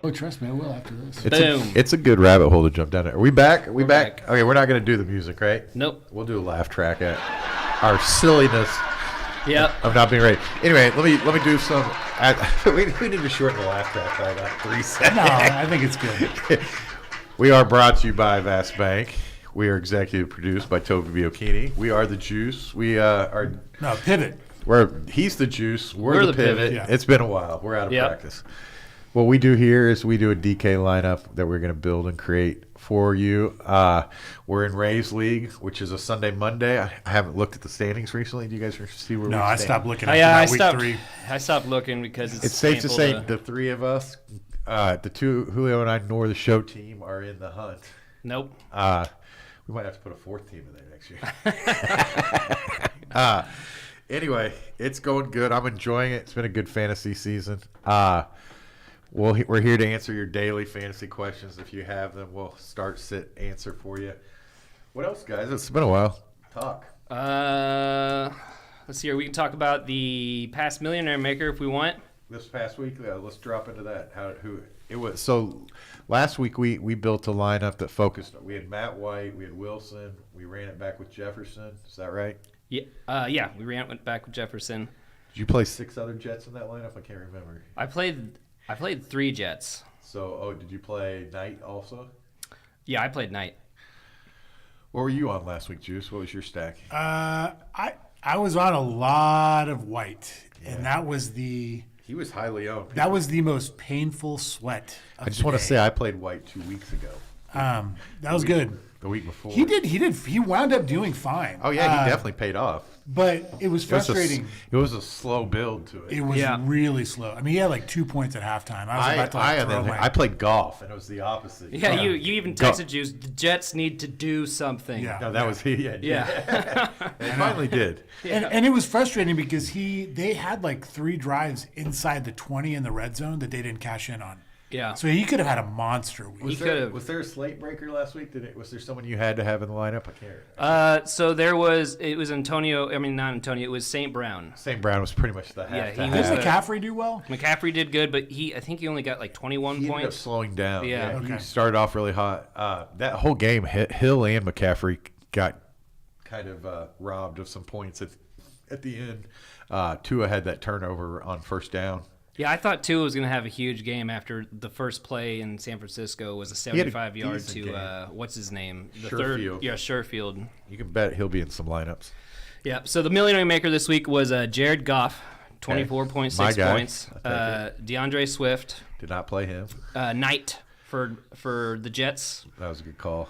Oh, trust me, I will after this. Boom. It's a good rabbit hole to jump down. Are we back? Are we We're back? back. Okay, we're not going to do the music, right? Nope. We'll do a laugh track at our silliness Yep. of not being ready. Anyway, let me do some. We need to shorten the laugh track by about 3 seconds. No, I think it's good. We are brought to you by Vast Bank. We are executive produced by Toby Biocchini. We are the Juice. We are. No, pivot. He's the Juice. We're the Pivot. Pivot. Yeah. It's been a while. We're out of Yep. practice. What we do here is we do a DK lineup that we're going to build and create for you. We're in Rays League, which is a Sunday, Monday. I haven't looked at the standings recently. Do you guys see where No, we I stand? stopped looking Oh, at yeah, I week stopped. 3. I stopped looking because It's safe to painful say the three of us, the two, Julio and I, nor the show team, are in the hunt. Nope. We might have to put a fourth team in there next year. Anyway, it's going good. I'm enjoying it. It's been a good fantasy season. We're here to answer your daily fantasy questions. If you have them, we'll start, sit, answer for you. What else, guys? It's been a while. Talk. Let's see here. We can talk about the past Millionaire Maker if we want. This past week, let's drop into that. So last week we built a lineup that focused. We had Matt White, we had Wilson, we ran it back with Jefferson. Is that right? Yeah. We went back with Jefferson. Did you play 6 other Jets in that lineup? I can't remember. I played 3 Jets. So, did you play Knight also? Yeah, I played Knight. What were you on last week, Juice? What was your stack? I was on a lot of White, and that was the He was highly owned. that was the most painful sweat. Of I just the want to day. say I played White 2 weeks ago. That was good. The week before. He wound up doing fine. Oh yeah, he definitely paid off. But it was frustrating. It was a slow build to it. It was Yeah. really slow. I mean, he had like 2 points at halftime. I was about to throw my. I played golf, and it was the opposite. Yeah, you even texted Juice, the Jets need to do something. Yeah. No, that was he. Yeah. It finally did. And it was frustrating because they had like 3 drives inside the 20 in the red zone that they didn't cash in on. Yeah. So he could have had a monster week. Was there a slate breaker last week? Was there someone you had to have in the lineup? I can't. So it was Antonio. I mean, not Antonio. It was St. Brown. St. Brown was pretty much the Yeah, half. he Did was McCaffrey do well? McCaffrey did good, but I think he only got like 21 He ended up points. slowing down. Yeah. Okay. He started off really hot. That whole game, Hill and McCaffrey got kind of robbed of some points at the end. Tua had that turnover on first down. Yeah, I thought Tua was going to have a huge game after the first play in San Francisco was a had a 75-yard decent to game. what's his name? The Sherfield. third. Yeah, Sherfield. You can bet he'll be in some lineups. Yeah. So the Millionaire Maker this week was Jared Goff, My 24.6 guy. points. DeAndre Swift, Did not play him. Knight for the Jets. That was a good call.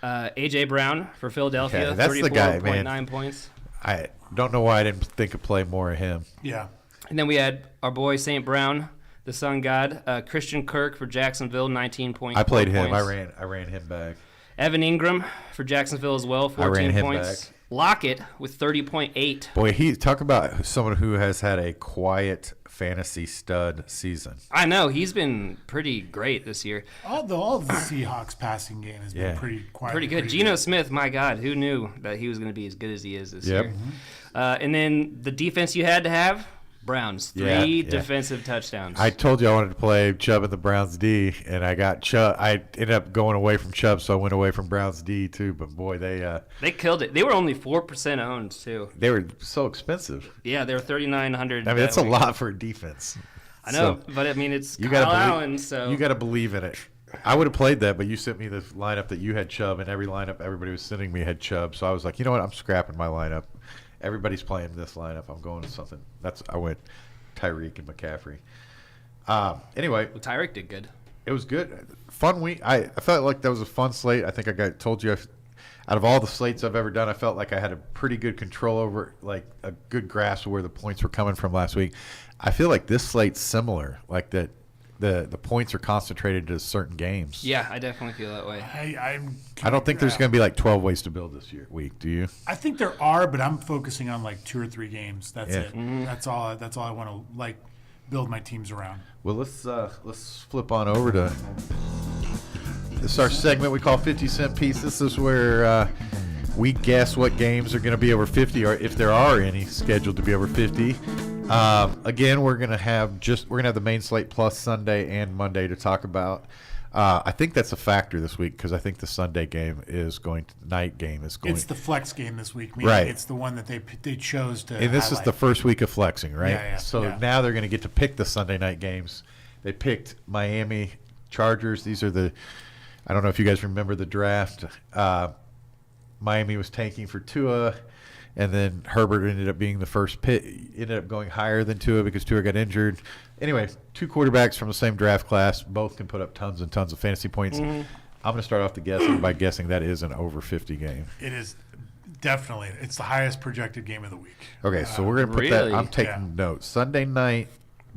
AJ Brown for Philadelphia, Yeah, that's the guy, 34.9 man. points. I don't know why I didn't think of play more of him. Yeah. And then we had our boy St. Brown, the Sun God, Christian Kirk for Jacksonville, 19.4 I played him. points. I ran him back. Evan Ingram for Jacksonville as well, 14 ran him points. back. Lockett with 30.8. Boy, talk about someone who has had a quiet fantasy stud season. I know, he's been pretty great this year. All the Seahawks passing game has been pretty quiet. Pretty good. Geno Smith, my God, who knew that he was going to be as good as he is this Yep. year? And then the defense you had to have, Browns, 3 Yeah. defensive touchdowns. I told you I wanted to play Chubb in the Browns D, and I got Chubb. I ended up going away from Chubb, so I went away from Browns D too. But boy, They killed it. They were only 4% owned too. they were so expensive. Yeah, they were 3,900. I mean, that's a lot for a defense. I know, So, but I mean, it's you Kyle gotta believe, Allen, so you got to believe in it. I would have played that, but you sent me the lineup that you had Chubb, and every lineup everybody was sending me had Chubb. So I was like, you know what? I'm scrapping my lineup. Everybody's playing this lineup. I'm going to something. I went Tyreek and McCaffrey. Anyway, well, Tyreek did good. it was good. Fun week. I felt like that was a fun slate. I think told you, out of all the slates I've ever done, I felt like I had a pretty good control over, like a good grasp of where the points were coming from last week. I feel like this slate's similar, like that the points are concentrated to certain games. Yeah, I definitely feel that way. I don't think there's going to be like 12 ways to build this week. Do you? I think there are, but I'm focusing on like 2 or 3 games. That's Yeah. it. That's all I want to build my teams around. Well, let's flip on over to this is our segment we call 50 Cent Piece. This is where we guess what games are going to be over 50, or if there are any scheduled to be over 50. Again, we're gonna have the main slate plus Sunday and Monday to talk about. I think that's a factor this week because I think the Sunday game night game is going. It's the flex game this week. Meaning Right. It's the one that they chose to. And this is highlight. the first week of flexing, right? Yeah, So now they're going to get to pick the Sunday night games. They picked Miami Chargers. These are I don't know if you guys remember the draft. Miami was tanking for Tua, and then Herbert ended up being the first pick. Ended up going higher than Tua because Tua got injured. Anyway, two quarterbacks from the same draft class. Both can put up tons and tons of fantasy points. I'm going to start off by guessing that is an over 50 game. It is definitely. It's the highest projected game of the week. Okay, so we're going to put that. Really? I'm taking notes. Sunday night,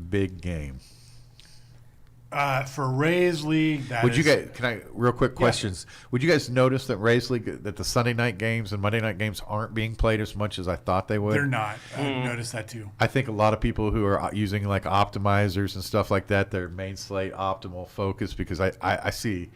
big game. For Rays League, Would you guys? Can I real quick questions? Would you guys notice that Rays League that the Sunday night games and Monday night games aren't being played as much as I thought they would? They're not. I noticed that too. I think a lot of people who are using like optimizers and stuff like that, their main slate optimal focus because I see.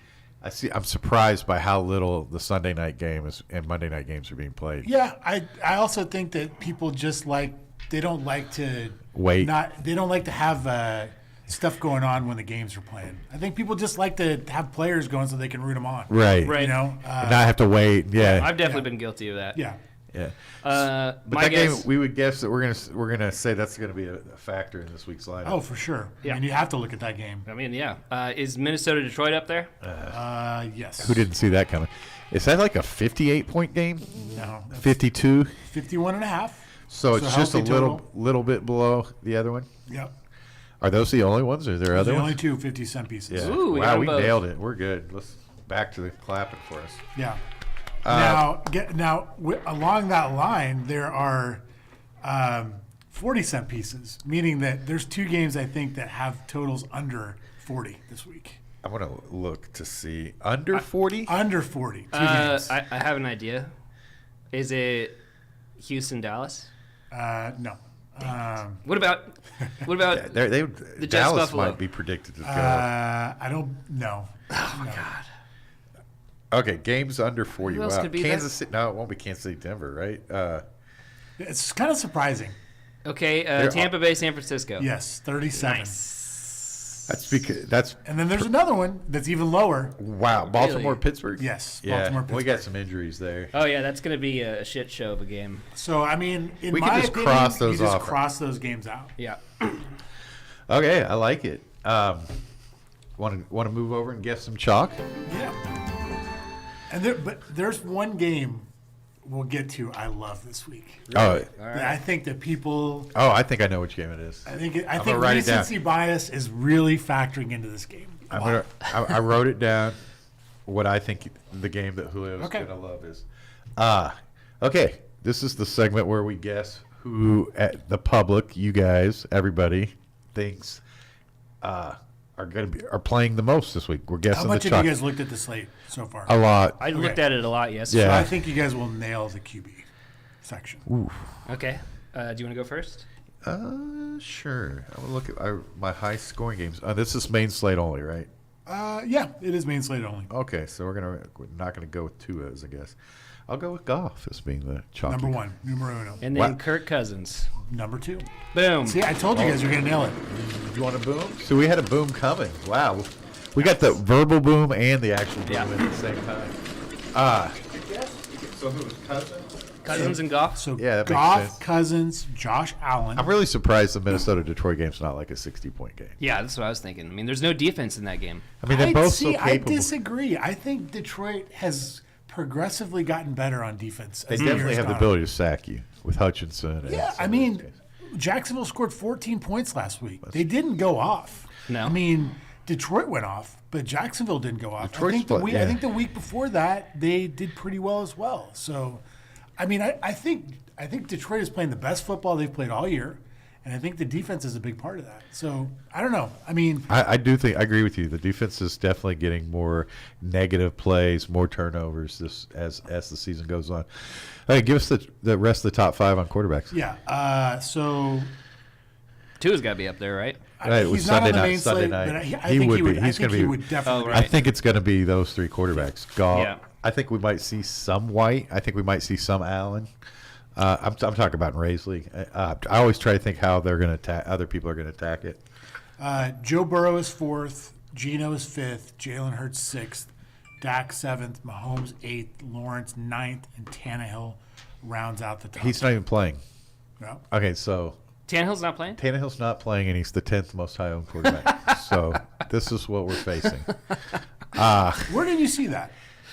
I'm surprised by how little the Sunday night game and Monday night games are being played. Yeah, I also think that people just they don't like to Wait. They don't like to have stuff going on when the games are playing. I think people just like to have players going so they can root them on. Right. Right. You know. And not have to wait. Yeah. I've definitely been guilty of that. Yeah. Yeah. But But that game, we would guess that we're gonna say that's gonna be a factor in this week's lineup. Oh, for sure. Yeah. I mean, you have to look at that game. I mean, yeah. Is Minnesota Detroit up there? Yes. Who didn't see that coming? Is that like a 58-point game? No. That's 52. 51 and a half. So it's just a healthy total. little bit below the other one. Yep. Are those the only ones? Or are there other The only ones? two 50-cent pieces. Yeah. Ooh, we got wow, them we both. nailed it. We're good. Let's back to the clapping for us. Yeah. Along that line, there are 40-cent pieces, meaning that there's two games I think that have totals under 40 this week. I'm gonna look to see under 40. Under 40. Two games. I have an idea. Is it Houston Dallas? No. What about The Jets Dallas Buffalo. might be predicted to go. I don't know. Oh my God. Okay, games under 40. Who else Wow. could be Kansas City. No, it won't be Kansas City, Denver, right? It's kind of surprising. Okay, Tampa Bay, San Francisco. Yes, 37. Nice. That's And then there's another one that's even lower. wow. Baltimore, Really? Pittsburgh. Yes, Yeah, Baltimore, we got Pittsburgh. some injuries there. Oh yeah, that's gonna be a shit show of a game. So, I mean, in We can my just opinion, cross those you just off. cross those games out. Yeah. Okay, I like it. Want to move over and guess some chalk? Yeah. And there's one game we'll get to I love this week. Oh, That I think that people I think I know which game it is. I think gonna write it down. recency bias is really factoring into this game. I wrote it down. What I think the game that Julio's Okay. gonna love is. Okay. This is the segment where we guess who the public, you guys, everybody, thinks are playing the most this week. We're guessing How much the have chalk. you guys looked at the slate so far? A lot. I looked at it a lot yesterday. So Yeah. I think you guys will nail the QB section. Okay. Do you want to go first? Sure. I'm gonna look at my high scoring games. This is main slate only, right? Yeah, it is main slate only. Okay, so we're not gonna go with Tua's, I guess. I'll go with Goff as being the chalky. Number one, numero uno. And then What? Kirk Cousins. Number two. Boom. See, I told you guys you're gonna nail it. You want a boom? So we had a boom coming. Wow. We got the verbal boom and the actual boom Yeah. at the same time. So who was Cousins and Goff. So Yeah, that makes Goff, sense. Cousins, Josh Allen. I'm really surprised the Minnesota-Detroit game's not like a 60-point game. Yeah, that's what I was thinking. I mean, there's no defense in that game. I mean, they're both so I capable. disagree. I think Detroit has progressively gotten better on defense. They as the definitely years have the gone on. ability to sack you with Hutchinson. And Yeah, some I of mean, those guys. Jacksonville scored 14 points last week. They didn't go off. No. I mean, Detroit went off, but Jacksonville didn't go off. Detroit I think split, I yeah. think the week before that they did pretty well as well. So, I mean, I think Detroit is playing the best football they've played all year, and I think the defense is a big part of that. So I don't know. I mean, I do think I agree with you. The defense is definitely getting more negative plays, more turnovers as the season goes on. Hey, give us the rest of the top five on quarterbacks. yeah. So Tua's got to be up there, right? Right, it was he's not Sunday on the night. main Sunday slate, night. but I He think would he would. be. I He's think gonna he be- would definitely. Oh, be. right. I think it's going to be those three quarterbacks. Goff. Yeah. I think we might see some White. I think we might see some Allen. I'm talking about in Rays League. I always try to think how they're going to attack. Other people are going to attack it. Joe Burrow is 4th. Geno is 5th. Jalen Hurts 6th. Dak 7th. Mahomes 8th. Lawrence 9th. And Tannehill rounds out the top. He's not even playing. No. Okay, so Tannehill's not playing? Tannehill's not playing, and he's the 10th most high-owned quarterback. So this is what we're facing. Where did you see that?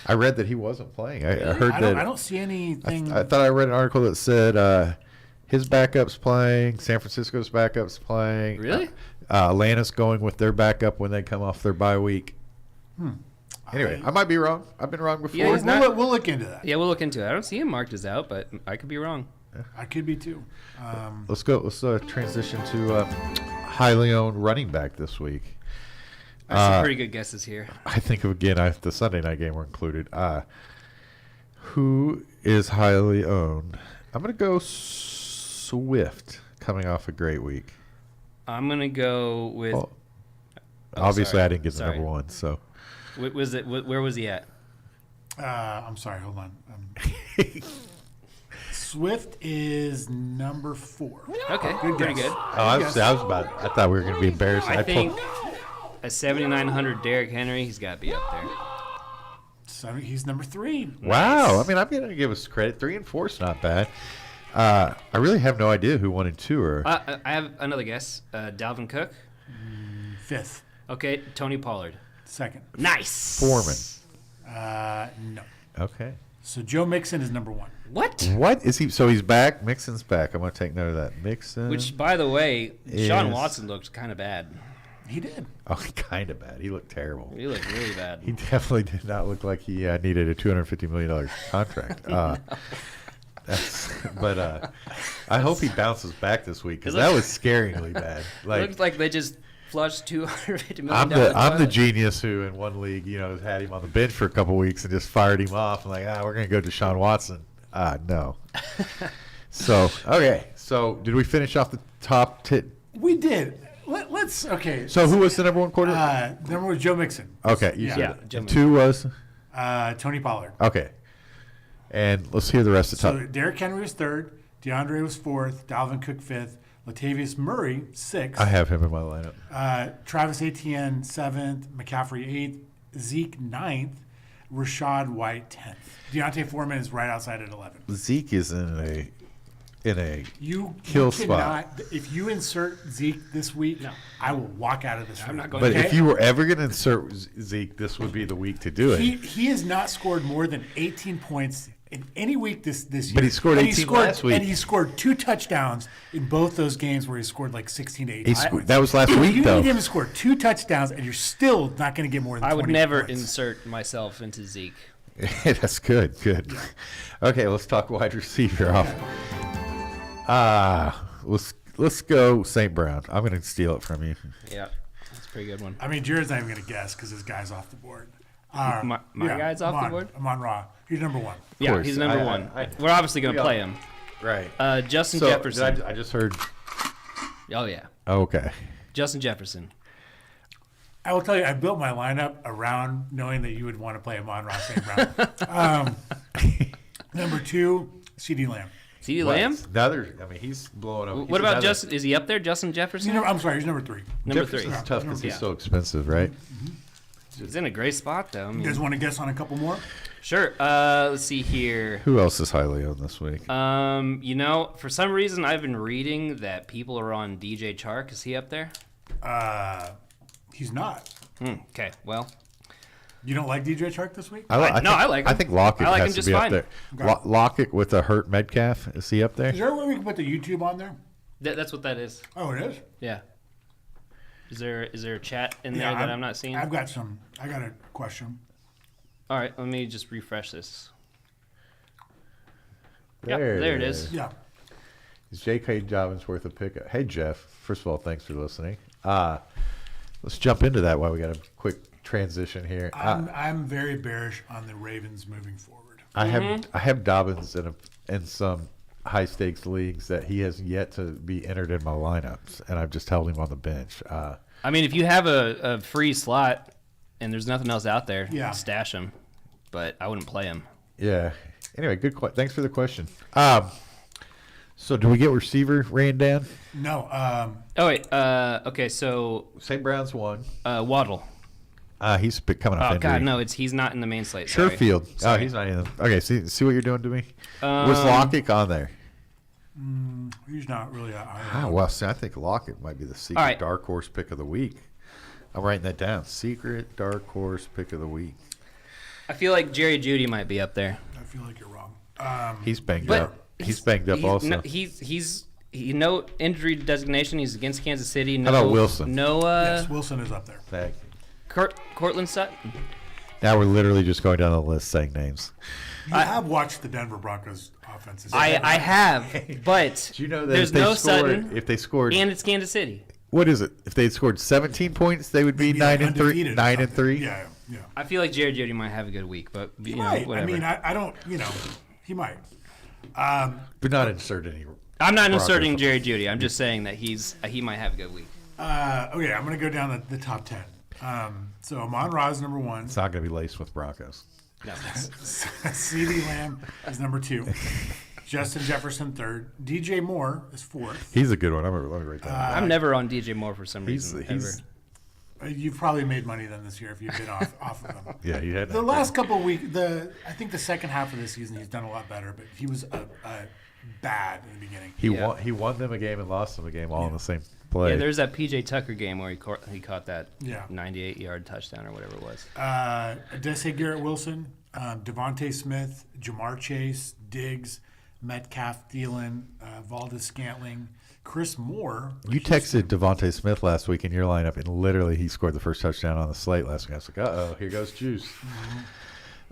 I read that he wasn't playing. I heard that. I don't see anything. I thought I read an article that said his backup's playing, San Francisco's backup's playing. Really? Atlanta's going with their backup when they come off their bye week. Anyway, I might be wrong. I've been wrong before. Yeah, he's not- we'll look into that. Yeah, we'll look into it. I don't see him marked as out, but I could be wrong. I could be too. Let's go. Let's transition to highly owned running back this week. I have some pretty good guesses here. I think again, the Sunday night game were included. Who is highly owned? I'm going to go Swift, coming off a great week. I'm going to go with... Well, obviously, sorry. I didn't get the Sorry. number one, so. Where was he at? I'm sorry. Hold on. Swift is number 4. Okay, Good pretty guess. good. I thought we were going to be embarrassed. I think a 7,900 Derrick Henry, he's got to be up there. So he's number 3. Wow. I mean, I'm going to give us credit. 3 and 4 is not bad. I really have no idea who 1 and 2 are. I have another guess. Dalvin Cook. 5th. Okay, Tony Pollard. 2nd. Nice. Foreman. No. Okay. So Joe Mixon is number 1. What? What is he? So he's back. Mixon's back. I'm going to take note of that. Mixon. Which, by the way, Sean Is- Watson looked kind of bad. He did. Oh, kind of bad. He looked terrible. He looked really bad. He definitely did not look like he needed a $250 million contract. But I hope he bounces back this week because that was scaringly bad. It Like looked like they just flushed $250 million. I'm the genius who in one league, had him on the bench for a couple weeks and just fired him off. I'm like, we're gonna go to Deshaun Watson. No. So okay. So did we finish off the top 10? We did. Let's okay. So who was the number 1 quarterback? Number 1 was Joe Mixon. Okay, you said Yeah, that. Joe And 2 was Tony Pollard. okay. And let's hear the rest of the So top. Derrick Henry was 3rd. DeAndre was 4th. Dalvin Cook 5th. Latavius Murray 6th. I have him in my lineup. Travis Etienne 7th. McCaffrey 8th. Zeke 9th. Rashad White 10th. Deontay Foreman is right outside at 11. Zeke is in a You Kill cannot, if you insert Zeke this week, I will walk out of this room. I'm not going But Okay? if you were ever going to insert Zeke, this would be the week to do it. He has not scored more than 18 points in any week this year. But he scored And 18 last week. And he scored 2 touchdowns in both those games where he scored like 16 to 18 points. That was last week, You though. need him to score 2 touchdowns, and you're still not going to get more than 20 I would never points. insert myself into Zeke. That's good. Good. Okay, let's talk wide receiver off. Let's go St. Brown. I'm going to steal it from you. Yeah, that's a pretty good one. I mean, Jared's not even going to guess because his guy's off the board. My guy's off the board? Amon Ra. He's number 1. Yeah, course. he's number I- one. I- We're obviously going we to all- play him. Right. Justin So, Jefferson. I just heard. Oh, yeah. Okay. Justin Jefferson. I will tell you, I built my lineup around knowing that you would want to play Amon Ra St. Brown. Number 2, CeeDee Lamb. CeeDee Lamb? He's blowing up. What about Justin? Is he up there, Justin Jefferson? I'm sorry, he's number 3. Number Jefferson's 3. tough because he's Yeah. so expensive, right? He's in a great spot, though. I You guys mean, want to guess on a couple more? sure. Let's see here. Who else is highly owned this week? For some reason, I've been reading that people are on DJ Chark. Is he up there? He's not. Okay, well, You don't like DJ Chark this week? I like him. I think Lockett I like has him to just be fine. up there. Lockett with a hurt Metcalf. Is he up there? Is there a way we can put the YouTube on there? that's what that is. Oh, it is? Yeah. Is there a chat in there that I'm not seeing? I got a question. All right, let me just refresh this. There there it is. Yeah. Is J.K. Dobbins worth a pickup? Hey, Jeff. First of all, thanks for listening. Let's jump into that while we got a quick transition here. I'm very bearish on the Ravens moving forward. I have Dobbins in some high stakes leagues that he has yet to be entered in my lineups, and I've just held him on the bench. I mean, if you have a free slot and there's nothing else out there, Yeah. stash him. But I wouldn't play him. Yeah. Anyway, thanks for the question. So do we get receiver ran down? No. Oh wait. Okay. So St. Brown's one. Waddle. He's coming off Oh injury. God, no. He's not in the main slate. Sorry. Sherfield. Oh, Sorry. he's not in. Okay, see what you're doing to me? Was Lockett on there? He's not really. Well, see, I think Lockett might be the secret All right. dark horse pick of the week. I'm writing that down. Secret dark horse pick of the week. I feel like Jerry Jeudy might be up there. I feel like you're wrong. He's banged But up. He's banged up also. No, he's no injury designation. He's against Kansas City. No, How about Wilson? No. Yes, Wilson is up there. Thank you. Cortland Sutton. Now we're literally just going down the list saying names. You have watched the Denver Broncos offenses. I have, but Do you know that there's if they no scored, Sutton, if they scored, and it's Kansas City. what is it? If they scored 17 points, they would be Yeah, 9-3. undefeated or 9 and something. 3. Yeah, yeah. I feel like Jerry Jeudy might have a good week, but He you know, might. whatever. I mean, I don't. He might. But not insert any. I'm not Broncos. inserting Jerry Jeudy. I'm just saying that he might have a good week. Okay, I'm gonna go down the top 10. So Amon Ra is number 1. It's not going to be laced with Broncos. No. CeeDee Lamb is number 2. Justin Jefferson 3rd. DJ Moore is 4th. He's a good one. Let me write that down. I'm never on DJ Moore for some He's- reason. he's- ever. You've probably made money then this year if you've been off of them. Yeah, he had The that. last couple of weeks, I think the second half of the season he's done a lot better, but he was bad in the beginning. He won them a game and lost them a game all in the same play. Yeah, there's that PJ Tucker game where he caught that Yeah. 98-yard touchdown or whatever it was. Adesai Garrett Wilson, Devontae Smith, Jamar Chase, Diggs, Metcalf, Thielen, Valdez Scantling, Chris Moore. You texted Devontae Smith last week in your lineup, and literally he scored the first touchdown on the slate last week. I was like, uh-oh, here goes Juice.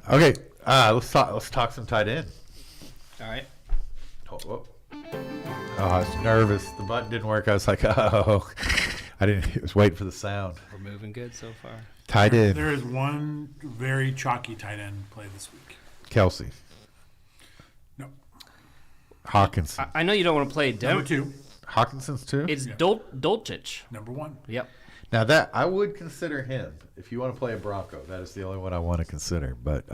Okay, let's talk some tight end. All right. Oh, I was nervous. The button didn't work. I was like, oh. I was waiting for the sound. We're moving good so far. Tight end. There is one very chalky tight end play this week. Kelsey. No. Hawkinson. I know you don't want to play Number Denver. 2. Hawkinson's too? It's Yeah. Dolchich. Number 1. Yep. Now that I would consider him if you want to play a Bronco. That is the only one I want to consider. But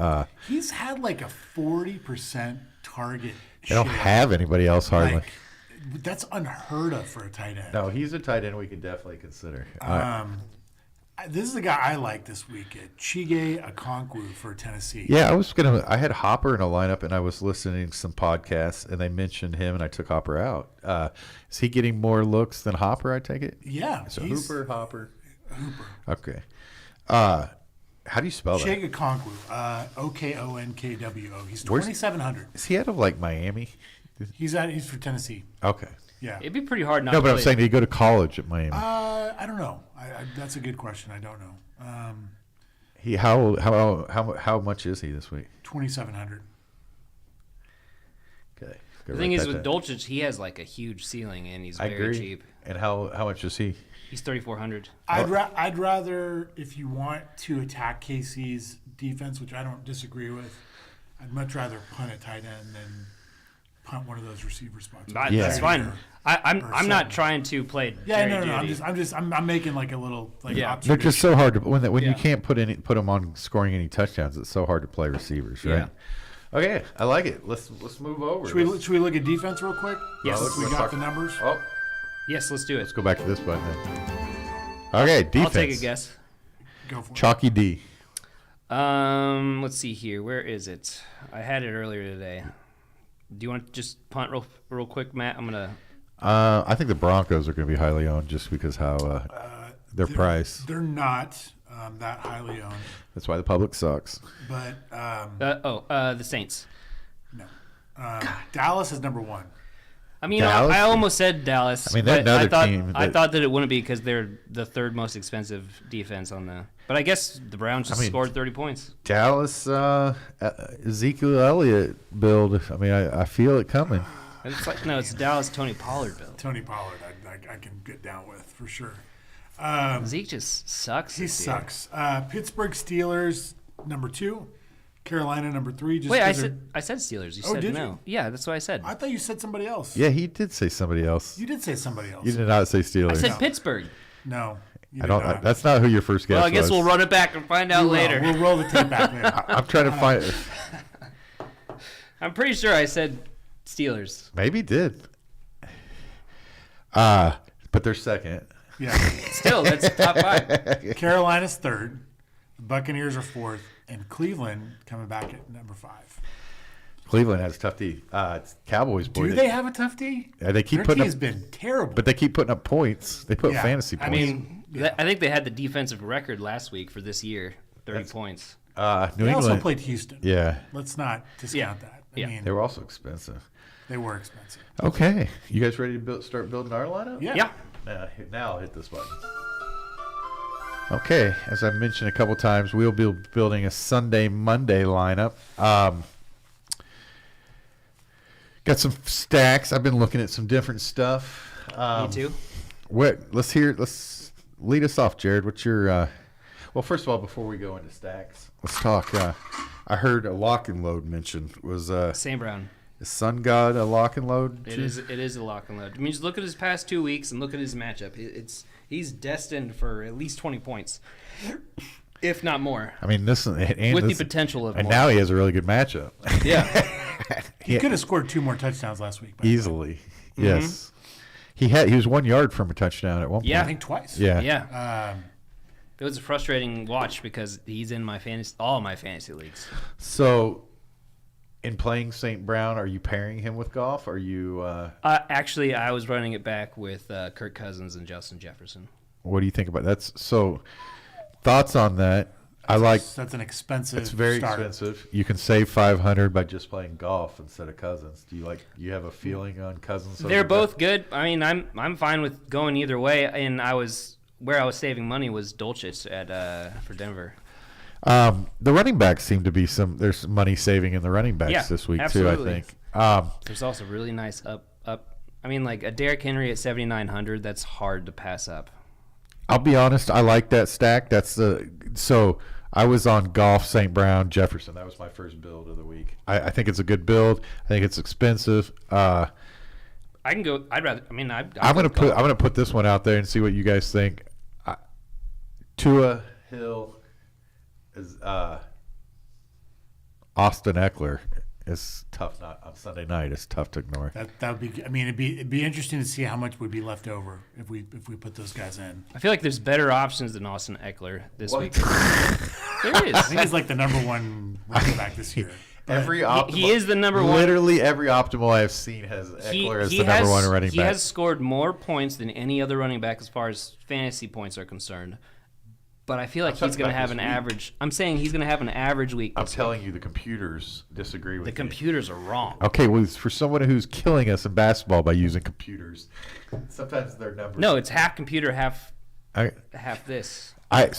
He's had like a 40% target. they don't share. have anybody else hardly. Like, that's unheard of for a tight end. No, he's a tight end we could definitely consider. This is the guy I like this week. Chige Okonkwo for Tennessee. Yeah, I had Hopper in a lineup, and I was listening to some podcasts, and they mentioned him, and I took Hopper out. Is he getting more looks than Hopper? I take it. Yeah. So he's- Hooper, Hopper. Okay. How do you spell that? Chige Okonkwo. Okonkwo. He's Where's- 2,700. Is he out of like Miami? He's for Tennessee. Okay. Yeah. It'd be pretty hard not No, to but I'm play. saying, did he go to college at Miami? I don't know. That's a good question. I don't know. How much is he this week? 2,700. Okay. The thing is with Dolchich, he has like a huge ceiling and he's I very agree. cheap. And how much is he? He's 3,400. I'd rather, if you want to attack KC's defense, which I don't disagree with, I'd much rather punt a tight end than punt one of those receiver spots. Yeah. That's fine. I'm Or not something. trying to play. Yeah, Jerry no. Jeudy. I'm making like a little Yeah. They're observation. just so hard to when you Yeah. can't put them on scoring any touchdowns. It's so hard to play receivers, right? Yeah. Okay, I like it. Let's move over. Should we look at defense real quick? Yes. We let's got talk- the numbers. Oh, Yes, let's do it. let's go back to this button then. Okay, defense. I'll take a guess. Go for it. Chalky D. Let's see here. Where is it? I had it earlier today. Do you want to just punt real quick, Matt? I'm gonna. I think the Broncos are going to be highly owned just because how their price. They're not that highly owned, That's why the public sucks. but The Saints. no. Dallas is number 1. I mean, Dallas? I almost said Dallas. I mean, they're but another I thought, team I that- thought that it wouldn't be because they're the third most expensive defense on the. But I guess the Browns just scored 30 points. Dallas, Ezekiel Elliott build. I mean, I feel it coming. It's like it's Dallas Tony Pollard build. Tony Pollard, I can get down with for sure. Zeke just sucks. He this year. sucks. Pittsburgh Steelers number 2, Carolina number 3. Just Wait, 'cause I said Steelers. You Oh, said did no. you? Yeah, that's what I said. I thought you said somebody else. Yeah, he did say somebody else. You did say somebody else. You did not say I Steelers. said Pittsburgh. No. You I did don't. not. That's not who your first guess Well, I guess was. we'll run it back and find out We will. later. We'll roll the tape back later. I'm trying to find. I'm pretty sure I said Steelers. Maybe he did. But they're second. Yeah. Still, that's top 5. Carolina's third. The Buccaneers are fourth. And Cleveland coming back at number 5. Cleveland has a tough D. It's Cowboys. Boy, Do they have a tough D? They keep Their putting D up, has been terrible. but they keep putting up points. They put Yeah. fantasy I points. mean, I think they had the defensive record last week for this year, 30 points. New they also England. played Houston. Yeah, Let's not discount that. I Yeah. mean, they were also expensive. they were expensive. Okay, you guys ready to start building our lineup? Yeah. Yeah. Now I'll hit this button. Okay, as I mentioned a couple times, we'll be building a Sunday-Monday lineup. Got some stacks. I've been looking at some different stuff. Me too. Let's lead us off, Jared. What's your? Well, first of all, before we go into stacks, let's talk. I heard a lock and load mentioned. Was Sam Brown. is Sun God a lock and load? It is a lock and load. I mean, just look at his past 2 weeks and look at his matchup. He's destined for at least 20 points, if not more, I mean, with the potential of and more. now he has a really good matchup. Yeah. He could have scored 2 more touchdowns last week. Easily, yes. He was 1 yard from a touchdown at one point. Yeah. I think twice. Yeah. Yeah. It was a frustrating watch because he's in all my fantasy leagues. So, in playing St. Brown, are you pairing him with Goff? Are you? Actually, I was running it back with Kirk Cousins and Justin Jefferson. What do you think about that? So, thoughts on that? I like. That's an expensive. It's very start. expensive. You can save $500 by just playing Goff instead of Cousins. Do you have a feeling on Cousins? They're both good. I mean, I'm fine with going either way. And where I was saving money was Dulcich for Denver. The running backs seem to be there's some money saving in the running backs this week absolutely. too. I think. There's also really nice up. I mean, like a Derrick Henry at 7,900. That's hard to pass up. I'll be honest. I like that stack. So I was on Goff, St. Brown, Jefferson. That was my first build of the week. I think it's a good build. I think it's expensive. I can go. I'd rather. I mean, I'm gonna put this one out there and see what you guys think. Tua, Hill, is Austin Eckler is tough. Not on Sunday night. It's tough to ignore. That would be. I mean, it'd be interesting to see how much would be left over if we put those guys in. I feel like there's better options than Austin Eckler this What? week. There is. I think he's like the number 1 running back this year. He is the number one. Literally every optimal I have seen has Eckler as the number 1 running back. He has scored more points than any other running back as far as fantasy points are concerned. But I feel like he's going to have an average. I'm saying he's going to have an average week. I'm telling you, the computers disagree with The me. computers are wrong. Okay, well, for someone who's killing us in basketball by using computers, sometimes their numbers. No, it's half computer, half I this. think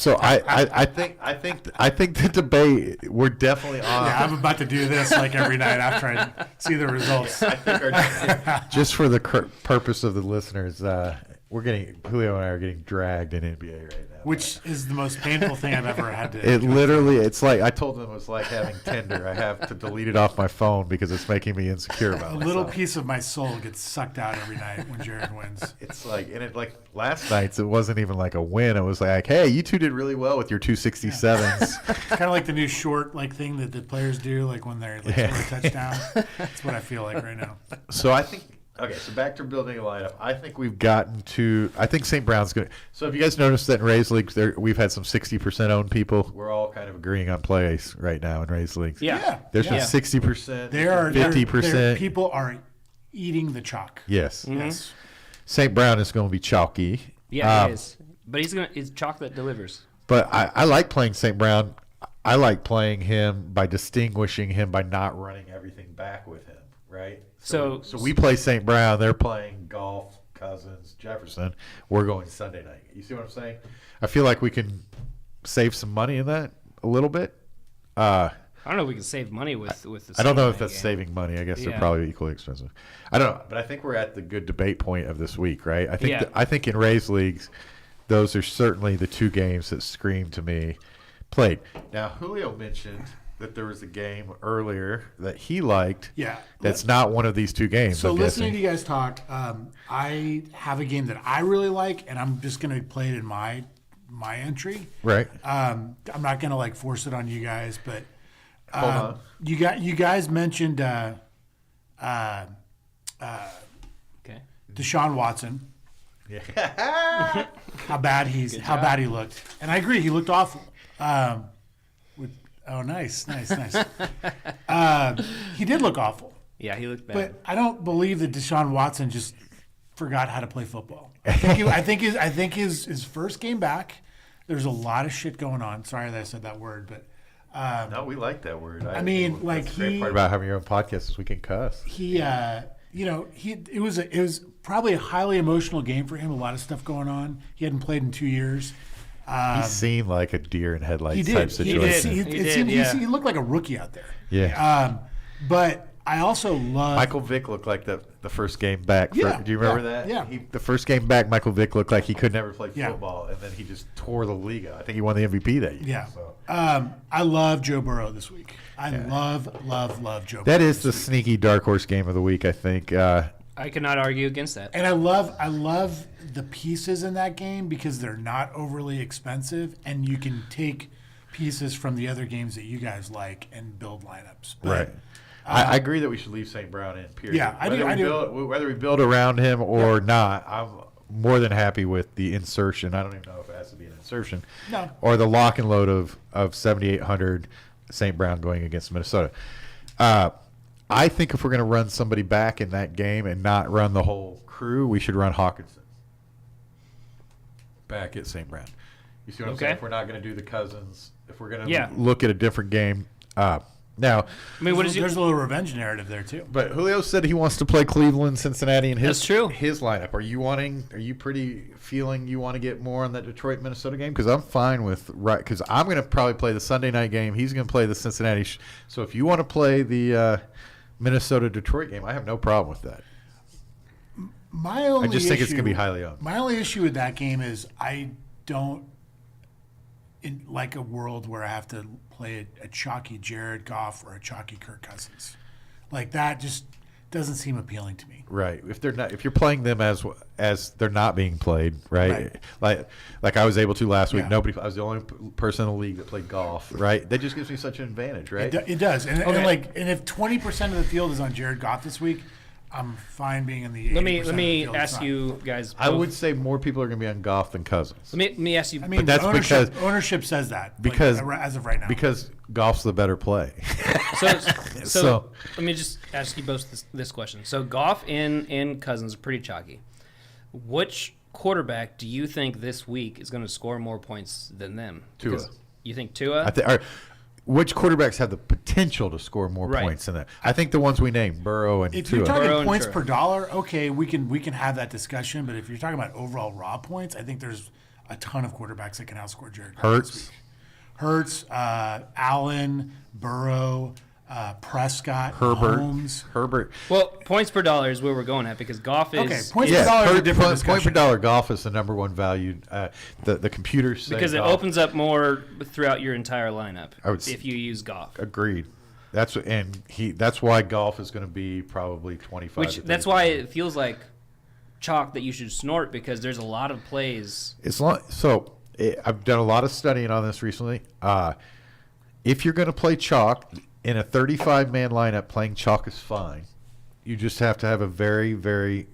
the debate. We're definitely on. Yeah, I'm about to do this like every night after I see the results. I think just for the purpose of the listeners, Julio and I are getting dragged in NBA right now. Which is the most painful thing I've ever had to. It's like I told them it was like having Tinder. I have to delete it off my phone because it's making me insecure about A myself. little piece of my soul gets sucked out every night when Jared wins. It's like last night's. It wasn't even like a win. It was like, hey, you two did really well with your 267s. It's kind of like the new short thing that the players do, like when they're score a touchdown. That's what I feel like right now. So I think. Okay, so back to building a lineup. I think we've gotten to. I think St. Brown's going to. So if you guys noticed that in Rays leagues, we've had some 60% owned people. We're all kind of agreeing on plays right now in Rays leagues. Yeah. There's some 60%, There are 50%. People are eating the chalk. Yes. Yes. St. Brown is going to be chalky. Yeah, he is. But it's chalk that delivers. But I like playing St. Brown. I like playing him by distinguishing him by not running everything back with him, right? So we play St. Brown. They're playing Goff, Cousins, Jefferson. We're going Sunday night. You see what I'm saying? I feel like we can save some money in that a little bit. I don't know if we can save money with the I don't know Sunday if that's game. saving money. I guess they're Yeah. probably equally expensive. I don't know, but I think we're at the good debate point of this week, right? I think Yeah. I think in Rays leagues, those are certainly the two games that scream to me played. Now Julio mentioned that there was a game earlier that he liked. Yeah. That's not one of these two games. So I'm listening guessing. to you guys talk, I have a game that I really like, and I'm just going to play it in my entry. Right. I'm not going to force it on you guys, but Hold on. you guys mentioned Okay. Deshaun Watson, Yeah. how bad he looked. And I agree, he looked awful. Nice. He did look awful. Yeah, he looked bad. But I don't believe that Deshaun Watson just forgot how to play football. I think his first game back, there's a lot of shit going on. Sorry that I said that word, but No, we like that word. I mean, like that's the great part about having your own podcast is we can cuss. It was probably a highly emotional game for him. A lot of stuff going on. He hadn't played in 2 years. He seemed like a deer in headlights He did. type situation. He looked like a rookie out there. Yeah. But I also love Michael Vick looked like the first game back. Yeah, Do you remember yeah, that? yeah. The first game back, Michael Vick looked like he could never play Yeah. football, and then he just tore the league out. I think he won the MVP that year. Yeah. So. I love Joe Burrow this week. I love Joe Burrow. That is the sneaky dark horse game of the week, I think. I could not argue against that. And I love the pieces in that game because they're not overly expensive, and you can take pieces from the other games that you guys like and build lineups. But, Right. I agree that we should leave St. Brown in, period. Yeah, I do. Whether we build around him or not, I'm more than happy with the insertion. I don't even know if it has to be an insertion. No. Or the lock and load of 7,800 St. Brown going against Minnesota. I think if we're going to run somebody back in that game and not run the whole crew, we should run Hawkinson back at St. Brown. You see what I'm saying? If we're not going to do the Cousins, if we're going to look at a different game. Now, I mean, there's a little revenge narrative there too. but Julio said he wants to play Cleveland, Cincinnati, and That's true. his lineup. Are you pretty feeling you want to get more on that Detroit Minnesota game? Because I'm fine with because I'm going to probably play the Sunday night game. He's going to play the Cincinnati. So if you want to play the Minnesota Detroit game, I have no problem with that. I just think it's going to be highly owned. My only issue with that game is I don't like a world where I have to play a chalky Jared Goff or a chalky Kirk Cousins. Like that just doesn't seem appealing to me. Right. If you're playing them as they're not being played, right? Like I was able to last week. Yeah. I was the only person in the league that played golf, right? That just gives me such an advantage, right? It does. And if 20% of the field is on Jared Goff this week, I'm fine being in the 80% Let of me the field. ask you guys. I both- would say more people are going to be on golf than Cousins. Let me ask you. I mean, that's ownership says that because as of right now. because golf's the better play. So let me just ask you both this question. So Goff and Cousins are pretty chalky. Which quarterback do you think this week is going to score more points than them? Tua. Because you think Tua? Which quarterbacks have the potential to score more points than that? I think the ones we named, Burrow and if Tua. you're talking Burrow and points Tua. per dollar, okay, we can have that discussion. But if you're talking about overall raw points, I think there's a ton of quarterbacks that can outscore Jared Goff this week. Hurts, Allen, Burrow, Prescott, Herbert. Well, points per dollar is where we're going at because Goff is. Okay, points per dollar is a different discussion. Point per dollar golf is the number one value. The computers say Because it golf. opens up more throughout your entire lineup I would if you use Goff. Agreed. That's why golf is going to be probably 25. That's why it feels like chalk that you should snort because there's a lot of plays. I've done a lot of studying on this recently. If you're going to play chalk in a 35-man lineup, playing chalk is fine. You just have to have a very, very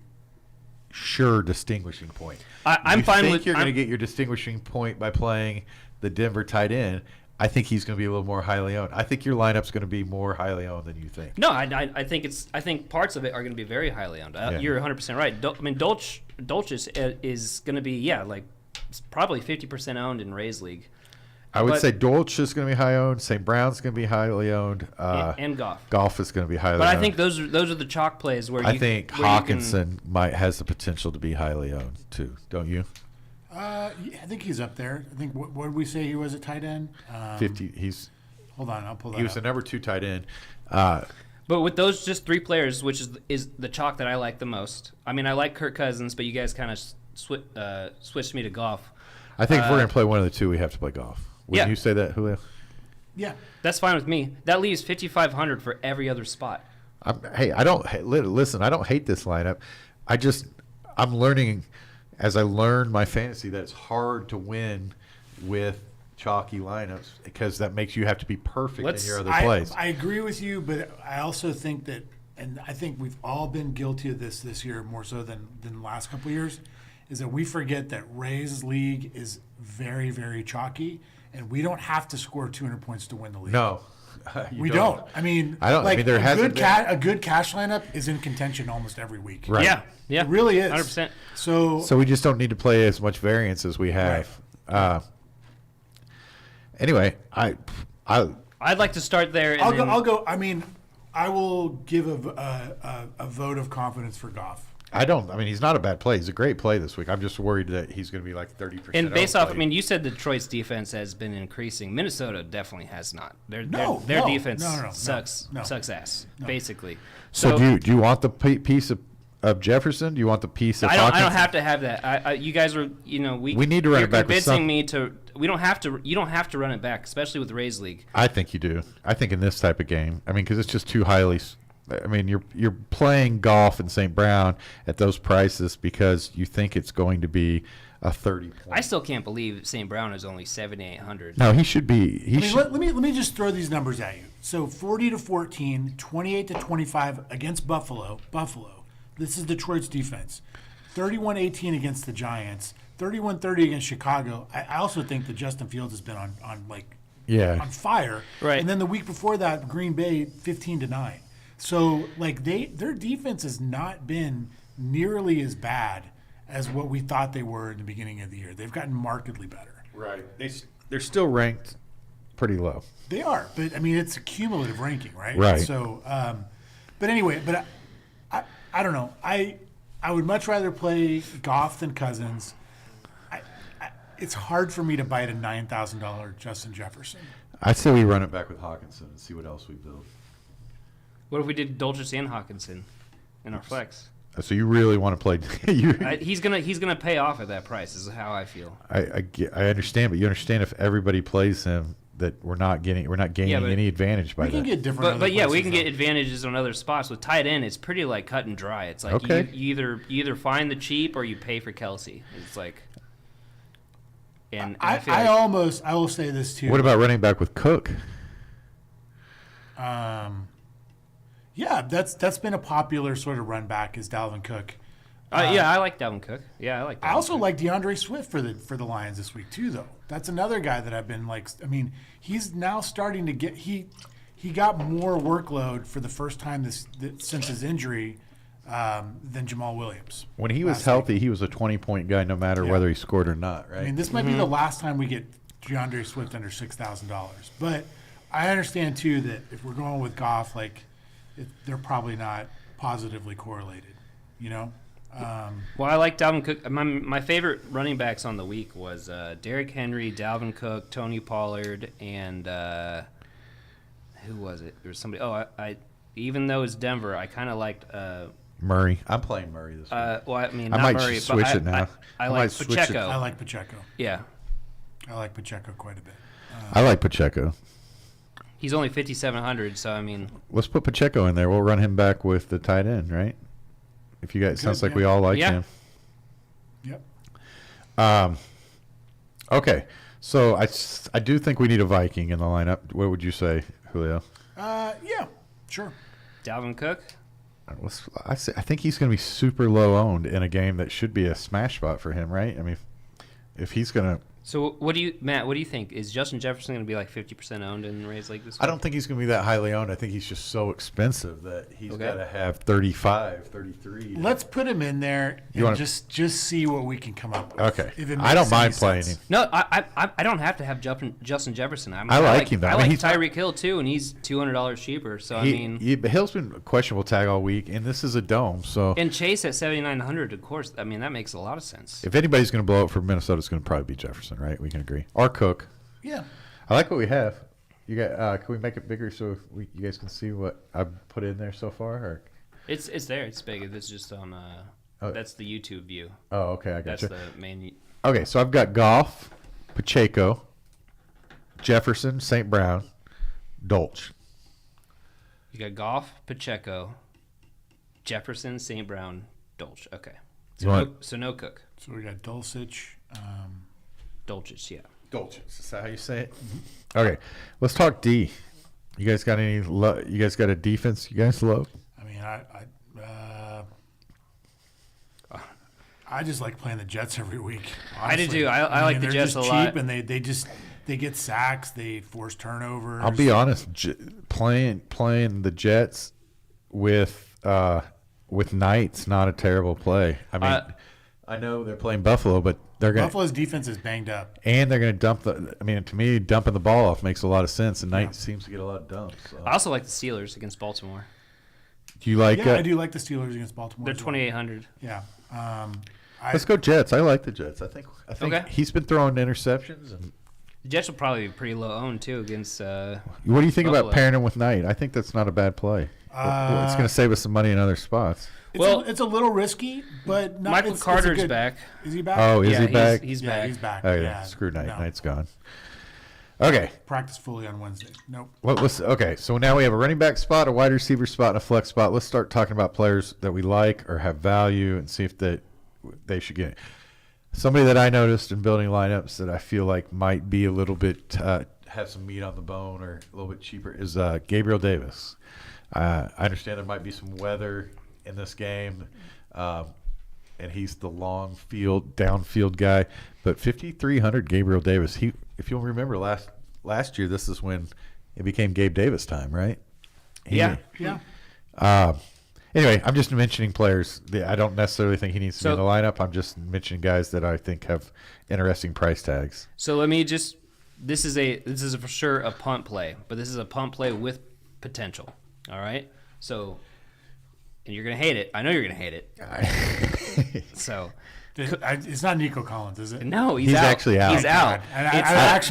sure distinguishing point. I'm fine with. You're going to get your distinguishing point by playing the Denver tight end. I think he's going to be a little more highly owned. I think your lineup's going to be more highly owned than you think. No, I think parts of it are going to be very highly owned. You're 100% right. Dolchis is going to be probably 50% owned in Ray's league. I would say Dolch is going to be high owned. St. Brown's going to be highly owned. And Goff. Golf is going to be highly owned. But I think those are the chalk plays where I think Hawkinson has the potential to be highly owned too. Don't you? I think he's up there. I think what did we say he was at tight end? 50. He's. Hold on, I'll pull that. He was up. the number 2 tight end. But with those just 3 players, which is the chalk that I like the most. I mean, I like Kirk Cousins, but you guys kind of switched me to Goff. I think if we're going to play one of the two, we have to play golf. Wouldn't you say that, Julio? Yeah, that's fine with me. That leaves 5,500 for every other spot. Listen, I don't hate this lineup. I'm learning as I learn my fantasy that it's hard to win with chalky lineups because that makes you have to be perfect in your other plays. I agree with you, but I also think that, and I think we've all been guilty of this year more so than the last couple of years, is that we forget that Ray's league is very, very chalky, and we don't have to score 200 points to win the league. No, We don't. I mean, I don't- I Like mean, there hasn't been- a good cash lineup is in contention almost every week. Right. Yeah, yeah, It really is. 100%. So we just don't need to play as much variance as we have. Anyway, I'd like to start there. And then, I'll go. I mean, I will give a vote of confidence for Goff. I don't. I mean, he's not a bad play. He's a great play this week. I'm just worried that he's going to be like 30%. And based off, I outplayed. mean, you said Detroit's defense has been increasing. Minnesota definitely has not. Their No, defense no, sucks no. ass, basically. So do you want the piece of Jefferson? Do you want the piece of I don't Hawkinson? have to have that. You guys are, we need to run you're it back with convincing some- me to. We don't have to. You don't have to run it back, especially with the Rays league. I think you do. I think in this type of game, I mean, because it's just too highly. I mean, you're playing Goff and St. Brown at those prices because you think it's going to be a 30 point. I still can't believe St. Brown is only 7,800. No, he should be. He I mean, should. let me just throw these numbers at you. So 40-14, 28-25 against Buffalo. This is Detroit's defense. 31-18 against the Giants. 31-30 against Chicago. I also think that Justin Fields has been on Yeah. fire. Right. And then the week before that, Green Bay 15-9. So like their defense has not been nearly as bad as what we thought they were in the beginning of the year. They've gotten markedly better. Right. They're still ranked pretty low. They are, but I mean it's a cumulative ranking, right? Right. So, but anyway, I don't know. I would much rather play Goff than Cousins. It's hard for me to bite a $9,000 Justin Jefferson. I'd say we run it back with Hawkinson and see what else we build. What if we did Dulcich and Hawkinson in our flex? So you really want to play? He's gonna pay off at that price. Is how I feel. I understand, but you understand if everybody plays him that we're not gaining but any advantage by We can that. get different. But yeah, we other can places, get advantages on other spots. With tight end, it's pretty like cut and dry. It's like Okay. you either find the cheap or you pay for Kelsey. It's like, and I feel like, I will say this too. What about running back with Cook? Yeah, that's been a popular sort of run back is Dalvin Cook. yeah, I like Dalvin Cook. Yeah, I like. I Dalvin also Cook. like DeAndre Swift for the Lions this week too, though. That's another guy that I've been like. I mean, he's now starting to get he got more workload for the first time since his injury than Jamal Williams. When he was last healthy, he was a 20-point guy no matter Yeah. whether he scored or not, right? I mean, this might be the last time we get DeAndre Swift under $6,000. But I understand too that if we're going with Goff, like they're probably not positively correlated. You know. Well, I like Dalvin Cook. My favorite running backs on the week was Derrick Henry, Dalvin Cook, Tony Pollard, and who was it? There was somebody. Oh, I even though it's Denver, I kind of liked. Murray. I'm playing Murray this week. Well, I mean, I not might Murray, switch but it now. I I like might switch it. Pacheco. I like Pacheco. Yeah, I like Pacheco quite a bit. I like Pacheco. he's only 5,700. So I mean, Let's put Pacheco in there. We'll run him back with the tight end, right? If you guys, sounds like yeah. we all like Yeah. him. Yep. Okay, so I do think we need a Viking in the lineup. What would you say, Julio? Yeah. Sure. Dalvin Cook. I think he's going to be super low owned in a game that should be a smash spot for him, right? I mean, if he's going to, So Matt? What do you think? Is Justin Jefferson going to be like 50% owned in Rays League this week? I don't think he's going to be that highly owned. I think he's just so expensive that he's Okay. got to have 35, 33. Let's put him in there You and wanna- just see what we can come up with. Okay. If it I don't makes mind any playing sense. him. No, I don't have to have Justin Jefferson. I like him, though. I I mean, like he's not- Tyreek Hill too, and he's $200 cheaper. So I mean, but Hill's been a questionable tag all week, and this is a dome. So and Chase at 7,900, of course. I mean, that makes a lot of sense. if anybody's going to blow up for Minnesota, it's going to probably be Jefferson, right? We can agree. Or Cook. Yeah. I like what we have. You got? Can we make it bigger so you guys can see what I've put in there so far? Or? It's there. It's big. It's just on. Oh. That's the YouTube view. Oh, okay, I got That's you. the main. Okay, so I've got Goff, Pacheco, Jefferson, St. Brown, Dolch. You got Goff, Pacheco, Jefferson, St. Brown, Dolch. Okay. You want- So no Cook. So we got Dulcich. Dolchich, yeah. Dolch. Is that how you say it? Okay, let's talk D. You guys got any? You guys got a defense you guys love? I mean, I just like playing the Jets every week. I do honestly. too. I like the they're Jets just a lot. cheap, and they get sacks, they force turnovers. I'll be honest. Playing the Jets with Knight's not a terrible play. I mean, I know they're playing Buffalo, but they're going Buffalo's defense is banged up. and they're going to dump the. I mean, to me, dumping the ball off makes a lot of sense, and Knight seems to get a lot of dumps. So. I also like the Steelers against Baltimore. Do you like? Yeah, I do like the Steelers against Baltimore. They're as well. 2,800. Yeah. Let's go Jets. I like the Jets. I think Okay. he's been throwing interceptions. And The Jets will probably be pretty low owned too against. what do you think Buffalo. about pairing him with Knight? I think that's not a bad play. It's going to save us some money in other spots. It's a little risky, but not, Michael it's Carter's a good, back. Is he back? Oh, is Yeah, he back? He's yeah, back. he's back. Oh yeah, yeah. screw Knight. No. Knight's gone. Okay. Practice fully on Wednesday. Nope. Okay, so now we have a running back spot, a wide receiver spot, and a flex spot. Let's start talking about players that we like or have value and see if they should get. Somebody that I noticed in building lineups that I feel like might be a little bit have some meat on the bone or a little bit cheaper is Gabriel Davis. I understand there might be some weather in this game, and he's the long field, downfield guy. But 5,300 Gabriel Davis. If you'll remember last year, this is when it became Gabe Davis time, right? Yeah. Anyway, I'm just mentioning players. I don't necessarily think he needs to be in the lineup. I'm just mentioning guys that I think have interesting price tags. So let me just. This is for sure a punt play, but this is a punt play with potential. All right. So, and you're gonna hate it. I know you're gonna hate it. So. It's not Nico Collins, is it? No, He's out. actually out. He's out. And It's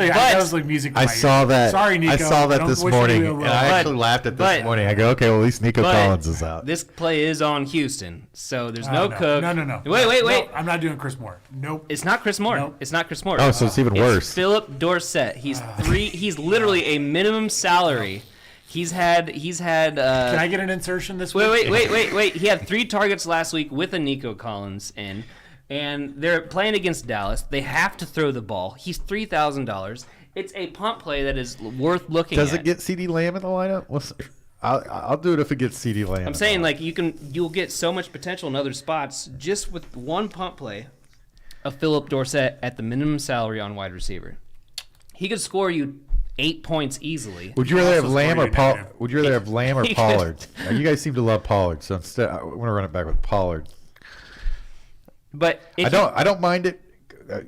that was like music. To I my saw ears. that. Sorry, Nico. I saw that don't this wish you morning, real and well. I But- actually laughed at this but- morning. I go, okay, well, at least Nico But Collins is out. This play is on Houston, so there's no No. Cook. No. Wait. No, I'm not doing Chris Moore. Nope. It's not Chris Moore. Nope. It's not Chris Moore. Oh, so it's even worse. Philip Dorsett. He's He's literally a minimum salary. He's had. Can I get an insertion this week? Wait. He had 3 targets last week with a Nico Collins in, and they're playing against Dallas. They have to throw the ball. He's $3,000. It's a punt play that is worth looking Does at. it get CD Lamb in the lineup? I'll do it if it gets CD Lamb. I'm saying like you'll get so much potential in other spots just with one punt play of Philip Dorsett at the minimum salary on wide receiver. He could score you 8 points easily. Would you rather have also Lamb or scored you Paul? negative. Would you rather have Lamb or He could. Pollard? You guys seem to love Pollard, so instead I want to run it back with Pollard. But if I don't mind it.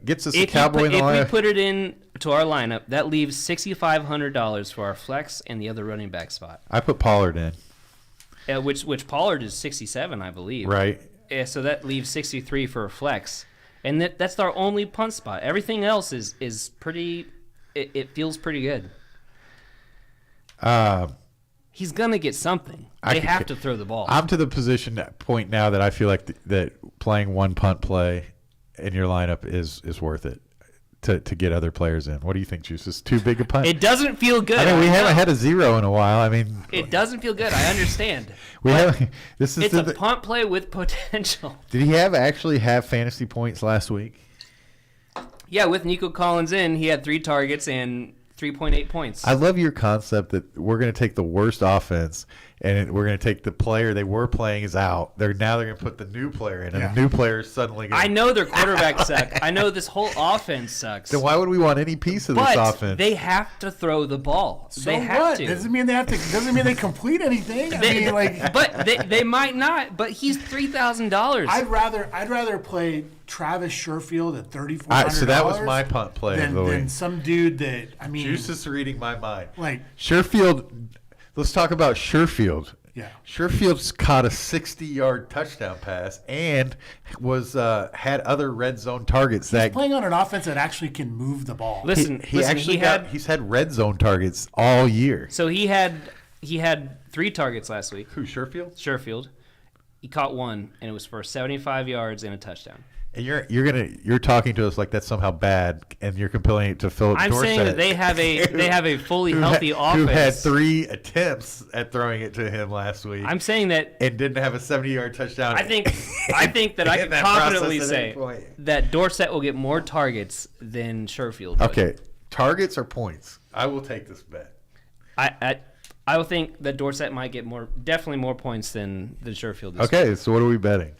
Gets us a Cowboy in the if we lineup. put it in to our lineup, that leaves $6,500 for our flex and the other running back spot. I put Pollard in. Which Pollard is 67, I believe. Right. Yeah, so that leaves 63 for a flex, and that's our only punt spot. Everything else is pretty. It feels pretty good. He's gonna get something. They have to throw the ball. I'm to the point now that I feel like that playing one punt play in your lineup is worth it to get other players in. What do you think, Juice? Is too big a punt? It doesn't feel good. I mean, we know. haven't had a 0 in a while. I mean, It doesn't feel good. I understand. we have. This is It's a punt play with potential. Did he actually have fantasy points last week? Yeah, with Nico Collins in, he had 3 targets and 3.8 points. I love your concept that we're going to take the worst offense and we're going to take the player they were playing is out. Now they're going to put the new player in, and Yeah. the new player is suddenly going. I know their quarterbacks suck. I know this whole offense sucks. Then why would we want any piece of this But offense? they have to throw the ball. So they have what? to. Doesn't mean they have to. Doesn't mean they complete anything. I They- mean, like, but they might not. But he's $3,000. I'd rather play Travis Sherfield at $3,400. So that was my punt play of the than week. some dude that I mean, Juice is reading my mind. like Sherfield. Let's talk about Sherfield. yeah. Sherfield's caught a 60-yard touchdown pass and was had other red zone targets that Playing on an offense that actually can move the ball. Listen, he's had red zone targets all year. So he had 3 targets last week. Who, Sherfield? Sherfield. He caught 1, and it was for 75 yards and a touchdown. And you're talking to us like that's somehow bad, and you're comparing it to Philip I'm Dorsett. saying that they have a fully healthy offense. Who had 3 attempts at throwing it to him last week. I'm saying that and didn't have a 70-yard touchdown. I think that I in can that confidently process at any say point. that Dorsett will get more targets than Sherfield. would. Okay, targets or points? I will take this bet. I would think that Dorsett might get definitely more points than Sherfield. This week. Okay, so what are we betting?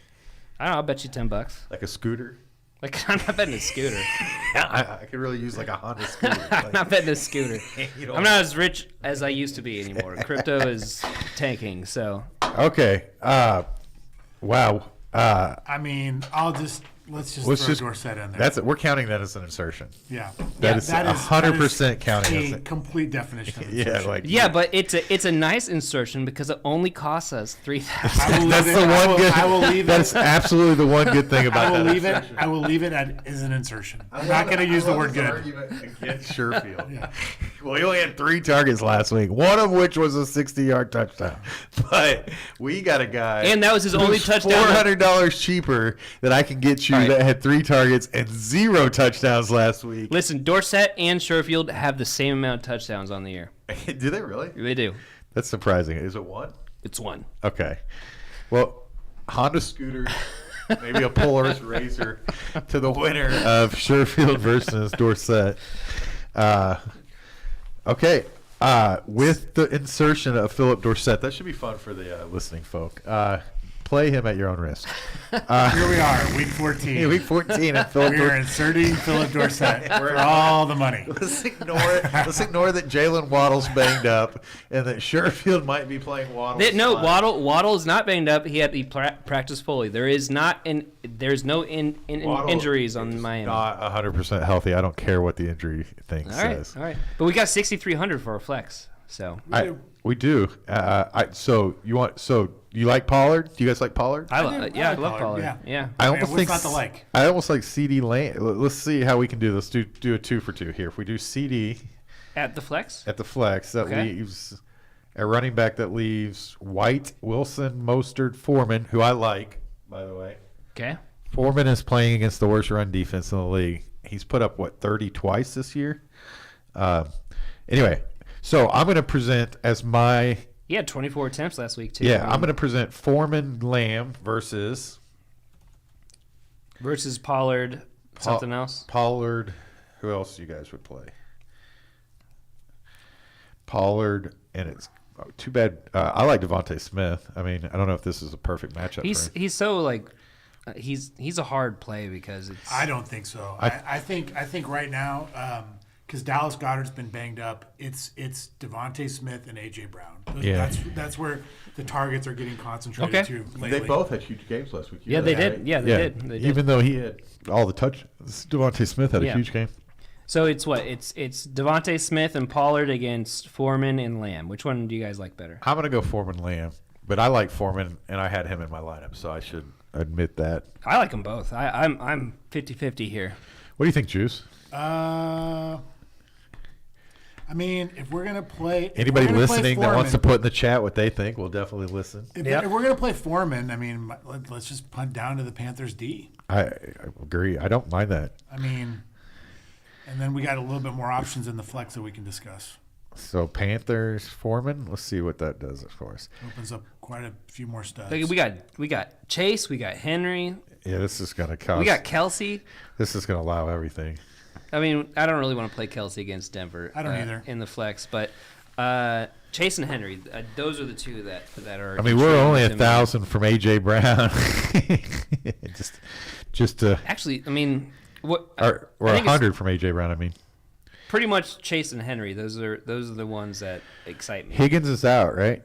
I don't know. I'll bet you $10. Like a scooter. Like, I'm not betting a scooter. I could really use like a Honda scooter. I'm not betting a scooter. You know. I'm not as rich as I used to be anymore. Crypto is tanking, so. Okay. Wow. I mean, let's just Let's throw just- Dorsett in there. That's it. We're counting that as an insertion. Yeah. That is 100% counting as a it. complete definition of Yeah, insertion. like Yeah, but it's a nice insertion because it only costs us $3,000. that's the one good. I will leave That's it. absolutely the one good thing I about will that. leave it. I will leave it as an insertion. I'm not going to use the word good. Against Sherfield. Well, he only had 3 targets last week, one of which was a 60-yard touchdown. But we got a guy, And that was his only who's touchdown. $400 cheaper that I can get you All right. that had 3 targets and 0 touchdowns last week. Listen, Dorsett and Sherfield have the same amount of touchdowns on the year. Do they really? They do. That's surprising. Is it 1? It's 1. Okay. Well, Honda scooter, maybe a Polaris Razor to the winner of Sherfield versus Dorsett. Okay. With the insertion of Philip Dorsett, that should be fun for the listening folk. Play him at your own risk. Here we are, week 14. Week 14 and Philip We are Dorsett. inserting Philip Dorsett for all the money. Let's ignore it. Let's ignore that Jalen Waddle's banged up and that Sherfield might be playing Waddle. No, slot. Waddle is not banged up. He practiced fully. There's no Waddle injuries on is Miami. Not 100% healthy. I don't care what the injury thing All right, says. all right. But we got 6,300 for our flex. So We do. So you like Pollard? Do you guys like Pollard? I do. love I like Pollard. Pollard, Yeah. I mean, almost what's think not to like? I almost like CD Lamb. Let's see how we can do this. Do a 2 for 2 here. If we do CD At the flex. at the flex, that Okay. leaves a running back that leaves White, Wilson, Mostert, Foreman, who I like, by the way. Okay. Foreman is playing against the worst run defense in the league. He's put up 30 twice this year. Anyway, so I'm going to present as my He had 24 attempts last week too. Yeah, I'm going to present Foreman Lamb versus Pollard. Something else. Pollard. Who else you guys would play? Pollard, and it's too bad. I like Devontae Smith. I mean, I don't know if this is a perfect matchup for him. He's so like he's a hard play because it's. I don't think so. I think right now, because Dallas Goedert's been banged up, it's Devontae Smith and AJ Brown. Yeah. That's where the targets are getting concentrated Okay. to lately. They both had huge games last week. You Yeah, know they that, did. right? Yeah, they did. They did. Even though he had all the touch, Devontae Smith had a Yeah. huge game. So it's what? It's Devontae Smith and Pollard against Foreman and Lamb. Which one do you guys like better? I'm going to go Foreman Lamb, but I like Foreman, and I had him in my lineup, so I should admit that. I like them both. I'm 50-50 here. What do you think, Juice? I mean, if we're gonna play, Anybody listening that wants to Foreman, put in the chat what they think, will definitely listen. if we're gonna play Foreman, I mean, let's just punt down to the Panthers D. I agree. I don't mind that. I mean, and then we got a little bit more options in the flex that we can discuss. So Panthers Foreman. Let's see what that does for us. Opens up quite a few more studs. Like, we got Chase, we got Henry, Yeah, this is gonna cost. we got Kelsey. This is gonna allow everything. I mean, I don't really want to play Kelsey against Denver. I don't either. In the flex, but Chase and Henry, those are the two that are. I mean, we're only intriguing to me. 1,000 from AJ Brown. just to, Actually, I mean, what? or I think it's 100 from AJ Brown. I mean, pretty much Chase and Henry. Those are the ones that excite me. Higgins is out, right?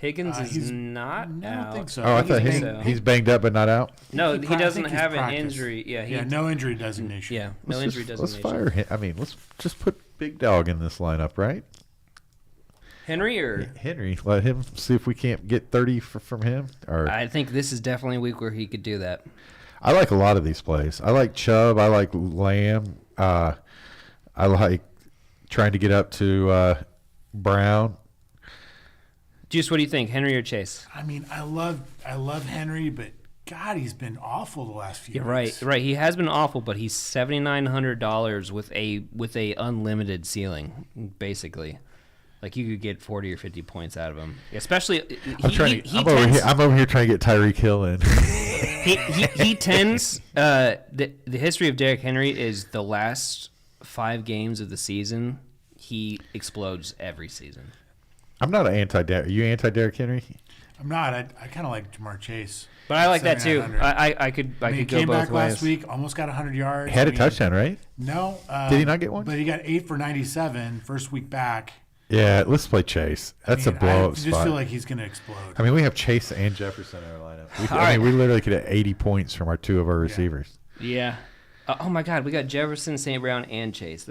Higgins he's- is not I out. don't think so. Oh, I think thought he's Higgins, so. he's banged up but not out. No, He he doesn't think he's have an practiced. injury. Yeah, no injury designation. Yeah, no injury Let's designation. fire him. I mean, let's just put Big Dog in this lineup, right? Henry or Henry, let him see if we can't get 30 from him. Or I think this is definitely a week where he could do that. I like a lot of these plays. I like Chubb. I like Lamb. I like trying to get up to Brown. Juice, what do you think, Henry or Chase? I mean, I love Henry, but God, he's been awful the last few. Yeah, weeks. right. He has been awful, but he's $7,900 with a unlimited ceiling, basically. Like you could get 40 or 50 points out of him, especially. I'm over here trying to get Tyreek Hill in. He tends. The history of Derrick Henry is the last 5 games of the season. He explodes every season. I'm not an anti-Derrick. Are you anti-Derrick Henry? I'm not. I kind of like Jamar Chase. But I like that too. 7,900. I could I mean, he go came both back ways. last week, almost got 100 yards. He had I a mean, touchdown, right? No. Did he not get one? But he got 8 for 97 first week back. Yeah, let's play Chase. That's I mean, a blowout I just spot. feel like he's going to explode. I mean, we have Chase and Jefferson in our lineup. All right. We literally could have 80 points from our 2 of our receivers. Yeah. Oh my God, we got Jefferson, St. Brown, and Chase.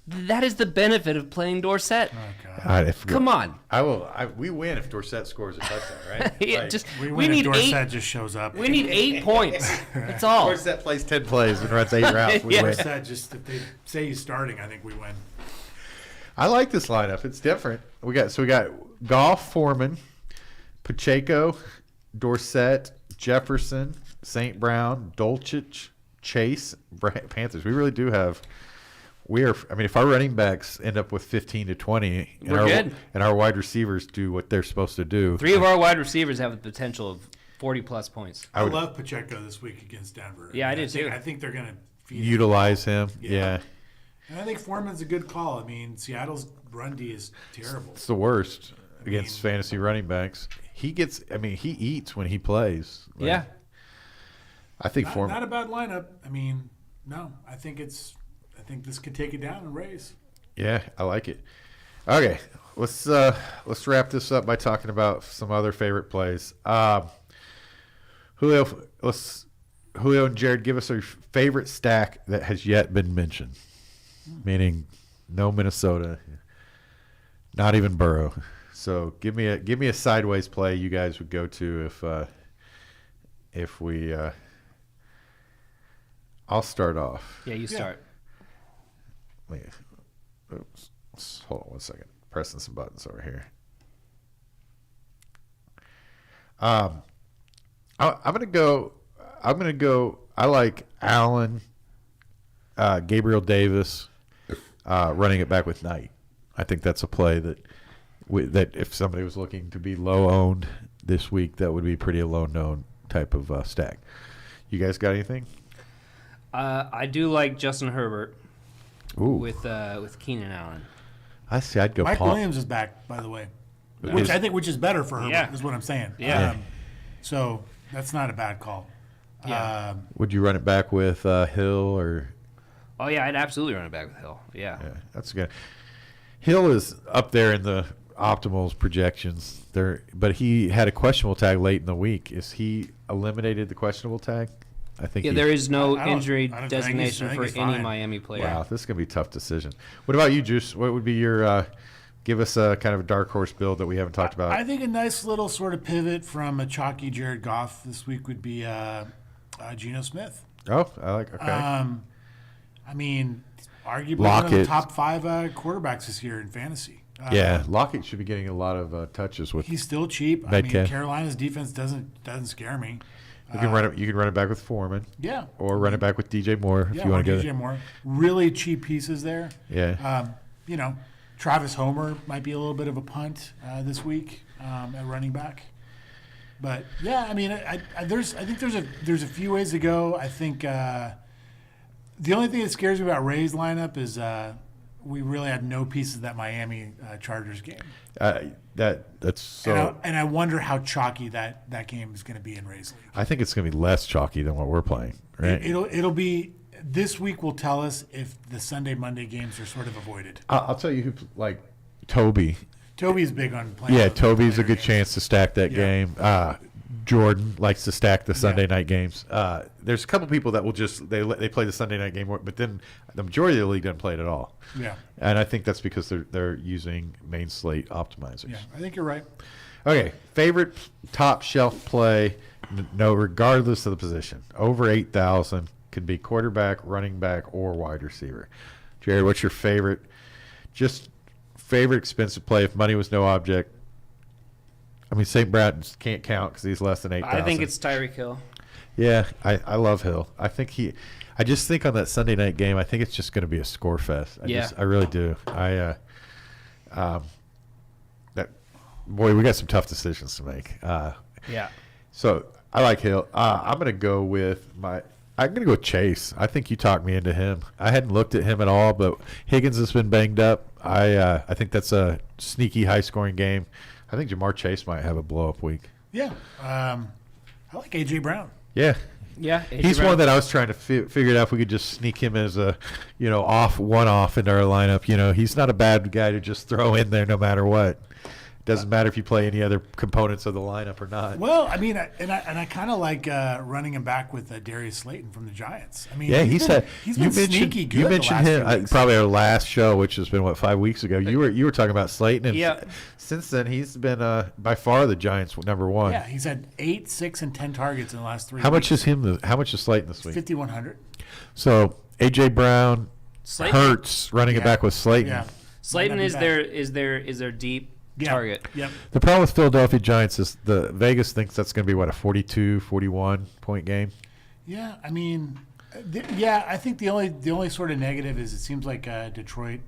That is the benefit of playing Dorsett. Oh, God. Come on. We win if Dorsett scores a touchdown, right? Yeah, Like, We we win need if Dorsett 8. just shows up. We need 8 points. That's all. Dorsett plays 10 plays and runs 8 routes. We Yeah. win. Dorsett just, if they say he's starting, I think we win. I like this lineup. It's different. We got Goff, Foreman, Pacheco, Dorsett, Jefferson, St. Brown, Dulcich, Chase, Panthers. We really do have. If our running backs end up with 15 to 20, We're good. And our wide receivers do what they're supposed to do. 3 of our wide receivers have the potential of 40-plus points. I love Pacheco this week against Denver. Yeah, I do too. I think they're going to feed Utilize him. Yeah. Yeah. And I think Foreman's a good call. I mean, Seattle's run D is terrible. It's the worst against fantasy running backs. He eats when he plays. Like, Yeah. I think Foreman. Not a bad lineup. I mean, no, I think this could take it down and raise. Yeah, I like it. Okay, let's wrap this up by talking about some other favorite plays. Julio and Jared, give us a favorite stack that has yet been mentioned. Meaning, no Minnesota, not even Burrow. So give me a sideways play you guys would go to if we. I'll start off. Yeah, you start. Oops. Hold on 1 second. Pressing some buttons over here. I'm gonna go. I like Allen, Gabriel Davis, running it back with Knight. I think that's a play that if somebody was looking to be low owned this week, that would be pretty a low known type of stack. You guys got anything? I do like Justin Herbert Ooh, with Keenan Allen. I see. I'd go. Mike Paul. Williams is back, by the way, which is better for Herbert. Yeah. Is what I'm saying. Yeah. So that's not a bad call. Yeah. Would you run it back with Hill or? Oh yeah, I'd absolutely run it back with Hill. Yeah. Yeah, that's good. Hill is up there in the optimals projections there, but he had a questionable tag late in the week. Is he eliminated the questionable tag? I think. Yeah, there is no I don't injury think designation he's for any fine. Miami player. Wow, this is gonna be a tough decision. What about you, Juice? What would be your? Give us a kind of a dark horse build that we haven't talked about. I think a nice little sort of pivot from a chalky Jared Goff this week would be Geno Smith. Oh, I like. Okay. I mean, arguably one of the Lockett. top 5 quarterbacks this year in fantasy. Yeah, Lockett should be getting a lot of touches with. He's still cheap. I mean, Metcalf. Carolina's defense doesn't scare me. You can run it. You can run it back with Foreman, Yeah. or run it back with DJ Moore if Yeah, you want or to DJ go. Moore. Really cheap pieces there. Yeah. Travis Homer might be a little bit of a punt this week at running back. But yeah, I mean, I think there's a few ways to go. I think the only thing that scares me about Ray's lineup is we really have no pieces of that Miami Chargers game, That's so. and I wonder how chalky that game is going to be in Ray's league. I think it's going to be less chalky than what we're playing, right? It'll be this week will tell us if the Sunday Monday games are sort of avoided. I'll tell you who like Toby. Toby's big on playing. Yeah, those Toby's a later good games. chance to stack that Yeah. game. Jordan likes to stack the Sunday night games. There's a couple people that will just they play the Sunday night game, but then the majority of the league doesn't play it at all. Yeah, And I think that's because they're using main slate optimizers. yeah, I think you're right. Okay, favorite top shelf play, no, regardless of the position, over 8,000 could be quarterback, running back, or wide receiver. Jared, what's your favorite? Just favorite expensive play if money was no object. I mean, St. Brown can't count because he's less than 8,000. I think it's Tyreek Hill. Yeah, I love Hill. I just think on that Sunday night game, I think it's just going to be a score fest. I really do. We got some tough decisions to make. Yeah. So I like Hill. I'm going to go with Chase. I think you talked me into him. I hadn't looked at him at all, but Higgins has been banged up. I think that's a sneaky high scoring game. I think Jamar Chase might have a blow-up week. Yeah. I like A.J. Brown. Yeah. Yeah, He's one that I was trying to figure out if we could just sneak him as a, one-off into our lineup. He's not a bad guy to just throw in there no matter what. Doesn't matter if you play any other components of the lineup or not. Well, I mean, I kind of like running him back with Darius Slayton from the Giants. I mean, Yeah, he's been sneaky good. You the mentioned last him few weeks. probably our last show, which has been 5 weeks ago. You were talking about Slayton, and Yeah. since then he's been by far the Giants' number one. Yeah, he's had 8, 6, and 10 targets in the last 3 How weeks. much is him? How much is Slayton this week? 5,100. So AJ Brown, Slayton. Hurts running it Yeah. back with Slayton. Yeah. Slayton Might is not be their deep Yeah. target. Yep. The problem with Philadelphia Giants is the Vegas thinks that's going to be a 42, 41 point game. Yeah, I mean, I think the only sort of negative is it seems like Detroit,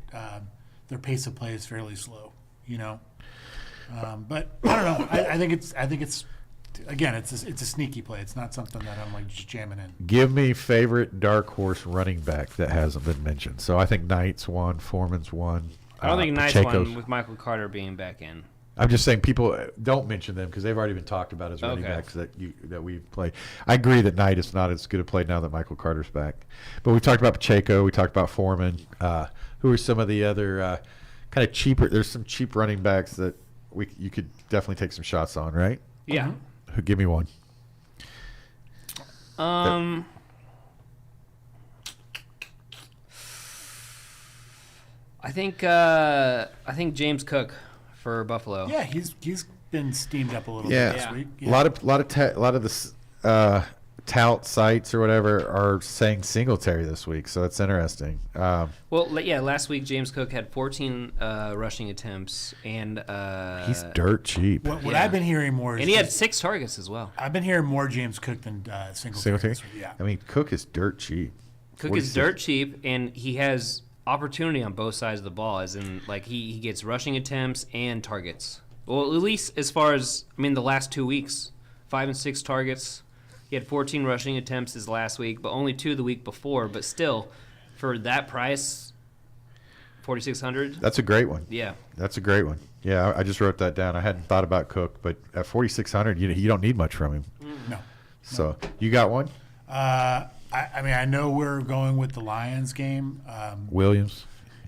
their pace of play is fairly slow. But I don't know. I think it's again, it's a sneaky play. It's not something that I'm like just jamming in. Give me favorite dark horse running back that hasn't been mentioned. So I think Knight's one, Foreman's one. I don't think Knight's Pacheco's- one with Michael Carter being back in. I'm just saying people don't mention them because they've already been talked about as running Okay. backs that we've played. I agree that Knight is not as good a play now that Michael Carter's back. But we talked about Pacheco. We talked about Foreman. Who are some of the other kind of cheaper? There's some cheap running backs that you could definitely take some shots on, right? Yeah. Who give me one? I think James Cook for Buffalo. Yeah, he's been steamed up a little Yeah. bit this Yeah. week. A lot of the tout sites or whatever are saying Singletary this week, so that's interesting. Well, yeah, last week James Cook had 14 rushing attempts, and He's dirt cheap. What Yeah. I've been hearing more is and he had just- 6 targets as well. I've been hearing more James Cook than Singletary. Singletary? this week. Yeah. I mean, Cook is dirt cheap. Cook 46. is dirt cheap, and he has opportunity on both sides of the ball, as in like he gets rushing attempts and targets. Well, at least as far as the last 2 weeks, 5 and 6 targets. He had 14 rushing attempts his last week, but only 2 the week before. But still, for that price, 4,600. That's a great one. Yeah. That's a great one. Yeah, I just wrote that down. I hadn't thought about Cook, but at 4,600, you don't need much from him. No. So you got one, I know we're going with the Lions game. Williams.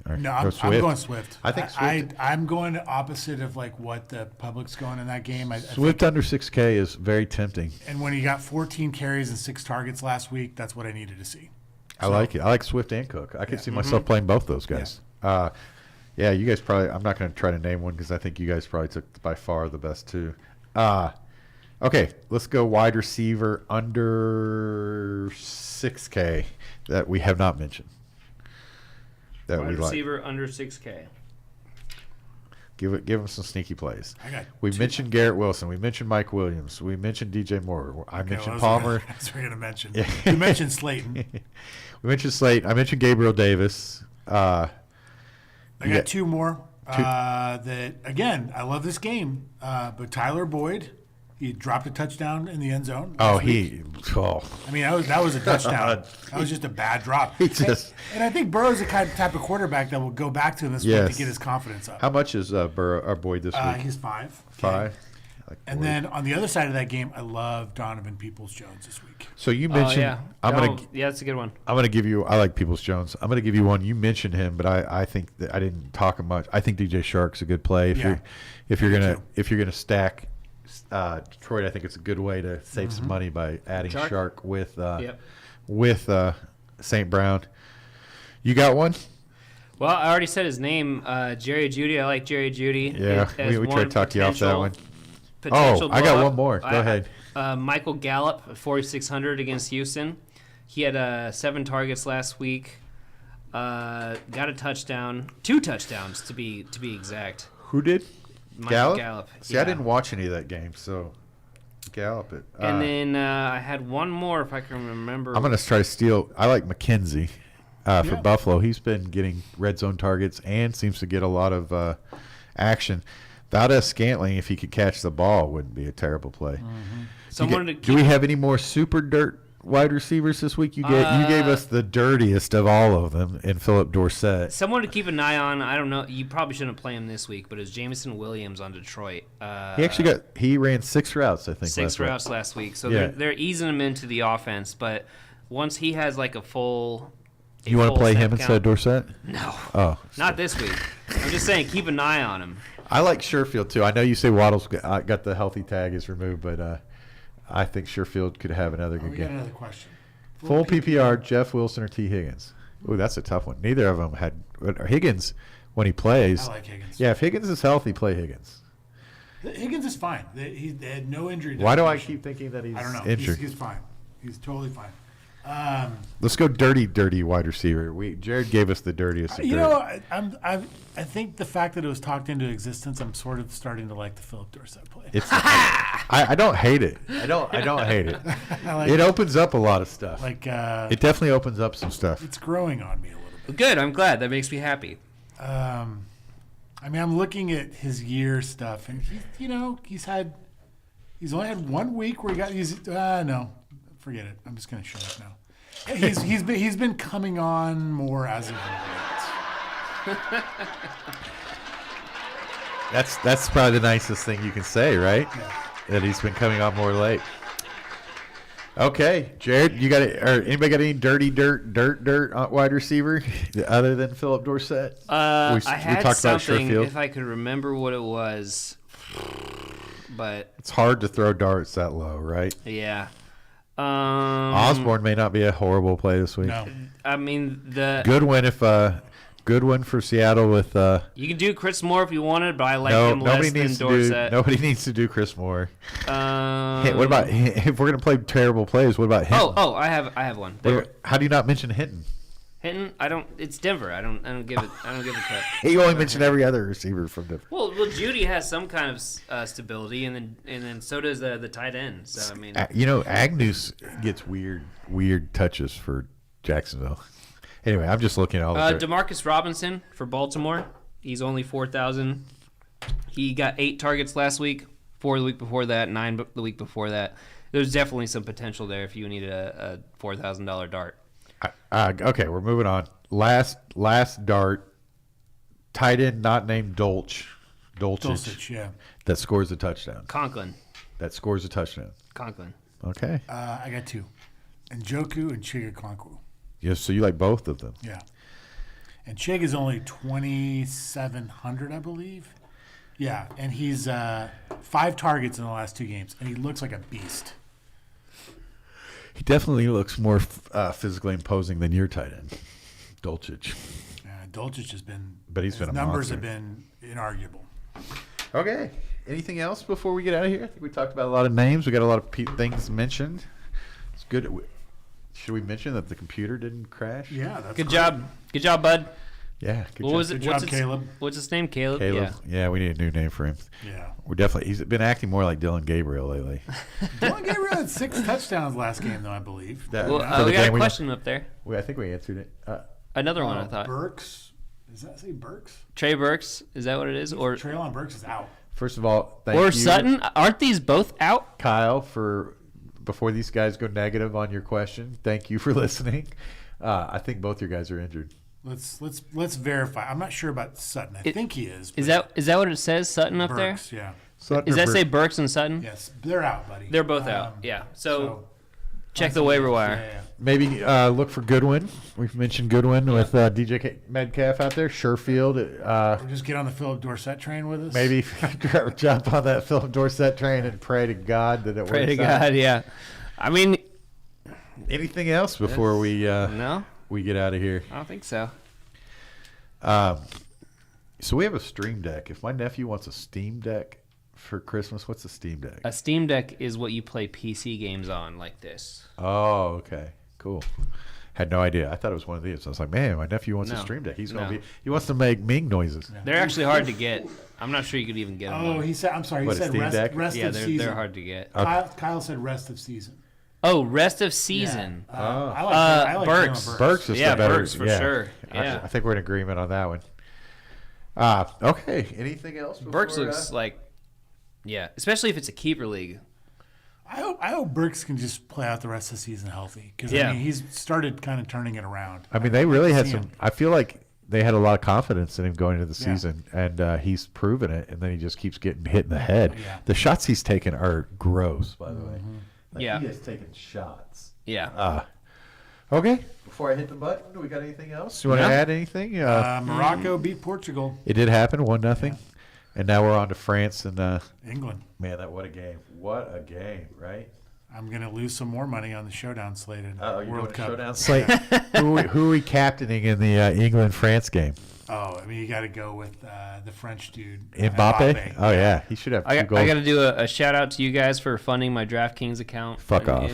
Or No, or I'm Swift? going Swift. I think Swift. I'm going opposite of like what the public's going in that game. I Swift think, under 6K is very tempting. and when he got 14 carries and 6 targets last week, that's what I needed to see. I like it. I like Swift and Cook. I could see myself playing both those guys. Yeah, you guys probably. I'm not going to try to name one because I think you guys probably took by far the best two. Okay, let's go wide receiver under 6K that we have not mentioned. That Wide we like. receiver under 6K. Give them some sneaky plays. I got We two. mentioned Garrett Wilson. We mentioned Mike Williams. We mentioned DJ Moore. I Okay, mentioned well, Palmer. That's what we're going to mention. Yeah. You mentioned Slayton. We mentioned Slate. I mentioned Gabriel Davis. I You got got- 2 more. That again, I love this game. But Tyler Boyd, he dropped a touchdown in the end zone. last week. I mean, that was a touchdown. That was just a bad drop. He just- and I think Burrow's the type of quarterback that will go back to him this week Yes. to get his confidence up. How much is Boyd this week? He's 5. 5. Like And Boyd. then on the other side of that game, I love Donovan Peoples-Jones this week. So you mentioned. yeah. Yeah, that's a good one. I'm gonna give you. I like Peoples Jones. I'm gonna give you one. You mentioned him, but I think that I didn't talk him much. I think DJ Shark's a good play if Yeah. you're gonna stack Detroit. I think it's a good way to save some money by adding Shark? Shark with Yep. St. Brown. You got one? Well, I already said his name, Jerry Jeudy. I like Jerry Jeudy. Yeah, As we tried to one talk you off that one. potential I got blow-up. one more. Go ahead. Michael Gallup, 4,600 against Houston. He had 7 targets last week. Got a touchdown, 2 touchdowns to be exact. Who did? Michael Gallup. See, I didn't watch any of that game, so Gallup it. And then I had one more, if I can remember. I'm going to try to steal. I like McKenzie for Yeah. Buffalo. He's been getting red zone targets and seems to get a lot of action. Valdez Scantling, if he could catch the ball, wouldn't be a terrible play. Someone to Do we have any more super dirt wide receivers this week? You gave us the dirtiest of all of them in Philip Dorsett. Someone to keep an eye on. I don't know. You probably shouldn't play him this week, but it's Jameson Williams on Detroit. He ran 6 routes, I think. Six routes last week, so Yeah. they're easing him into the offense. But once he has like a full, You want to play him snap instead of Dorsett? No, Oh, not this week. I'm just saying, keep an eye on him. I like Sherfield too. I know you say Waddle's got the healthy tag is removed, but I think Sherfield could have another Oh, good we got game. another question. Full PPR, Jeff Wilson or T. Higgins? Ooh, that's a tough one. Neither of them had Higgins when he plays. I like Higgins. Yeah, if Higgins is healthy, play Higgins. Higgins is fine. They had no injury. Why do I designation. keep thinking that he's I don't know. injured? He's fine. He's totally fine. Let's go dirty wide receiver. Jared gave us the dirtiest. Of You dirty. know, I think the fact that it was talked into existence, I'm sort of starting to like the Philip Dorsett play. It's I don't hate it. I don't hate it. I like It opens up a lot of stuff. like It definitely opens up some stuff. it's growing on me a little bit. Good. I'm glad. That makes me happy. I mean, I'm looking at his year stuff, and he's only had 1 week where he got these. No, forget it. I'm just gonna shut up now. He's been coming on more as of late. That's probably the nicest thing you can say, right? Yeah. That he's been coming on more late. Okay, Jared, you got it? Or anybody got any dirty dirt wide receiver other than Philip Dorsett? I had talked about something Sherfield. if I could remember what it was, but It's hard to throw darts that low, right? yeah. Osborne may not be a horrible play this week. No, I mean Good win for Seattle with you can do Chris Moore if you wanted, but I like no him less nobody than needs to Dorsett. nobody needs to do Chris Moore. Hey, what Um, about if we're gonna play terrible plays? What about Hinton? I have one. How do you not mention Hinton? Hinton, I don't. It's Denver. I don't give it. I don't give a crap. You only mentioned every other receiver from Denver. Well, Judy has some kind of stability, and then so does the tight end. So I mean, Agnews gets weird touches for Jacksonville. Anyway, I'm just looking at all the Demarcus Robinson for Baltimore. He's only 4,000. He got 8 targets last week, 4 the week before that, 9 the week before that. There's definitely some potential there if you needed a $4,000 dart. Okay, we're moving on. Last dart, tight end not named Dulcich, Dulcich, yeah. that scores a touchdown. Conklin. Okay. I got 2, and Njoku and Chigakonkwo. Yes, so you like both of them. Yeah, and Chig is only 2,700, I believe. Yeah, and he's 5 targets in the last 2 games, and he looks like a beast. He definitely looks more physically imposing than your tight end, Dulcich. Dulcich has been, But he's his been a numbers monster. have been inarguable. Okay. Anything else before we get out of here? I think we talked about a lot of names. We got a lot of things mentioned. It's good. Should we mention that the computer didn't crash? Yeah, that's Good great. Good job, bud. Yeah. Good What job. was it? Good job, Caleb. What's his name? Caleb. Caleb. Yeah, we need a new name for him. Yeah. He's been acting more like Dylan Gabriel lately. Dylan Gabriel had 6 touchdowns last game, though, I believe. That- Well, For the we got game a we- question up there. I think we answered it. Another one, I thought. Burks. Does that say Burks? Trey Burks. Is that what it is? Or Traylon Burks is out. First of all, thank you, Sutton? Aren't these both out? Kyle, before these guys go negative on your question. Thank you for listening. I think both your guys are injured. Let's verify. I'm not sure about Sutton. I think he is. Is but that what it says? Sutton up Burks? there? Yeah. Sutton Does or that say Bur- Burks and Sutton? Yes, they're out, buddy. They're both out. Yeah. So check the find waiver somebody wire. else. Yeah. Maybe look for Goodwin. We've mentioned Goodwin with DJ Metcalf out there. Sherfield. Or just get on the Philip Dorsett train with us. Maybe jump on that Philip Dorsett train and pray to God that it Pray to works out. God, yeah. I mean, Anything else before we no, we get out of here? I don't think so. So we have a Stream Deck. If my nephew wants a Steam Deck for Christmas, what's a Steam Deck? A Steam Deck is what you play PC games on, like this. Oh, okay, cool. Had no idea. I thought it was one of these. I was like, man, my nephew wants a No. Stream Deck. He No. wants to make Ming noises. They're actually hard to get. I'm not sure you could even get them. Oh, he said. I'm sorry. He What, a said Steam Deck? rest yeah, of season. they're hard to get. Kyle said rest of season. Oh, rest of season. Yeah. I like Burks. Jalen Burks is Yeah, the better. Burks for sure. Yeah. I think we're in agreement on that one. Okay. Anything else? Burks before, looks like, yeah, especially if it's a keeper league. I hope Burks can just play out the rest of the season healthy because Yeah. I mean, he's started kind of turning it around. I mean, they really had See some. him. I feel like they had a lot of confidence in him going into the Yeah. season, and he's proven it. And then he just keeps getting hit in the head. Yeah. The shots he's taken are gross, by the way. Like, Yeah. he has taken shots. Yeah. Okay. Before I hit the button, do we got anything else? You want to No. add anything? Morocco beat Portugal. It did happen, 1-0, and now we're on to France. And England. man, what a game! What a game, right? I'm gonna lose some more money on the showdown slated Oh, you're World doing a Cup. showdown slate. who are we captaining in the England-France game? Oh, I mean, you got to go with the French dude Mbappe? Oh yeah, he should have 2 goals. I got to do a shout out to you guys for funding my DraftKings account. Fuck off.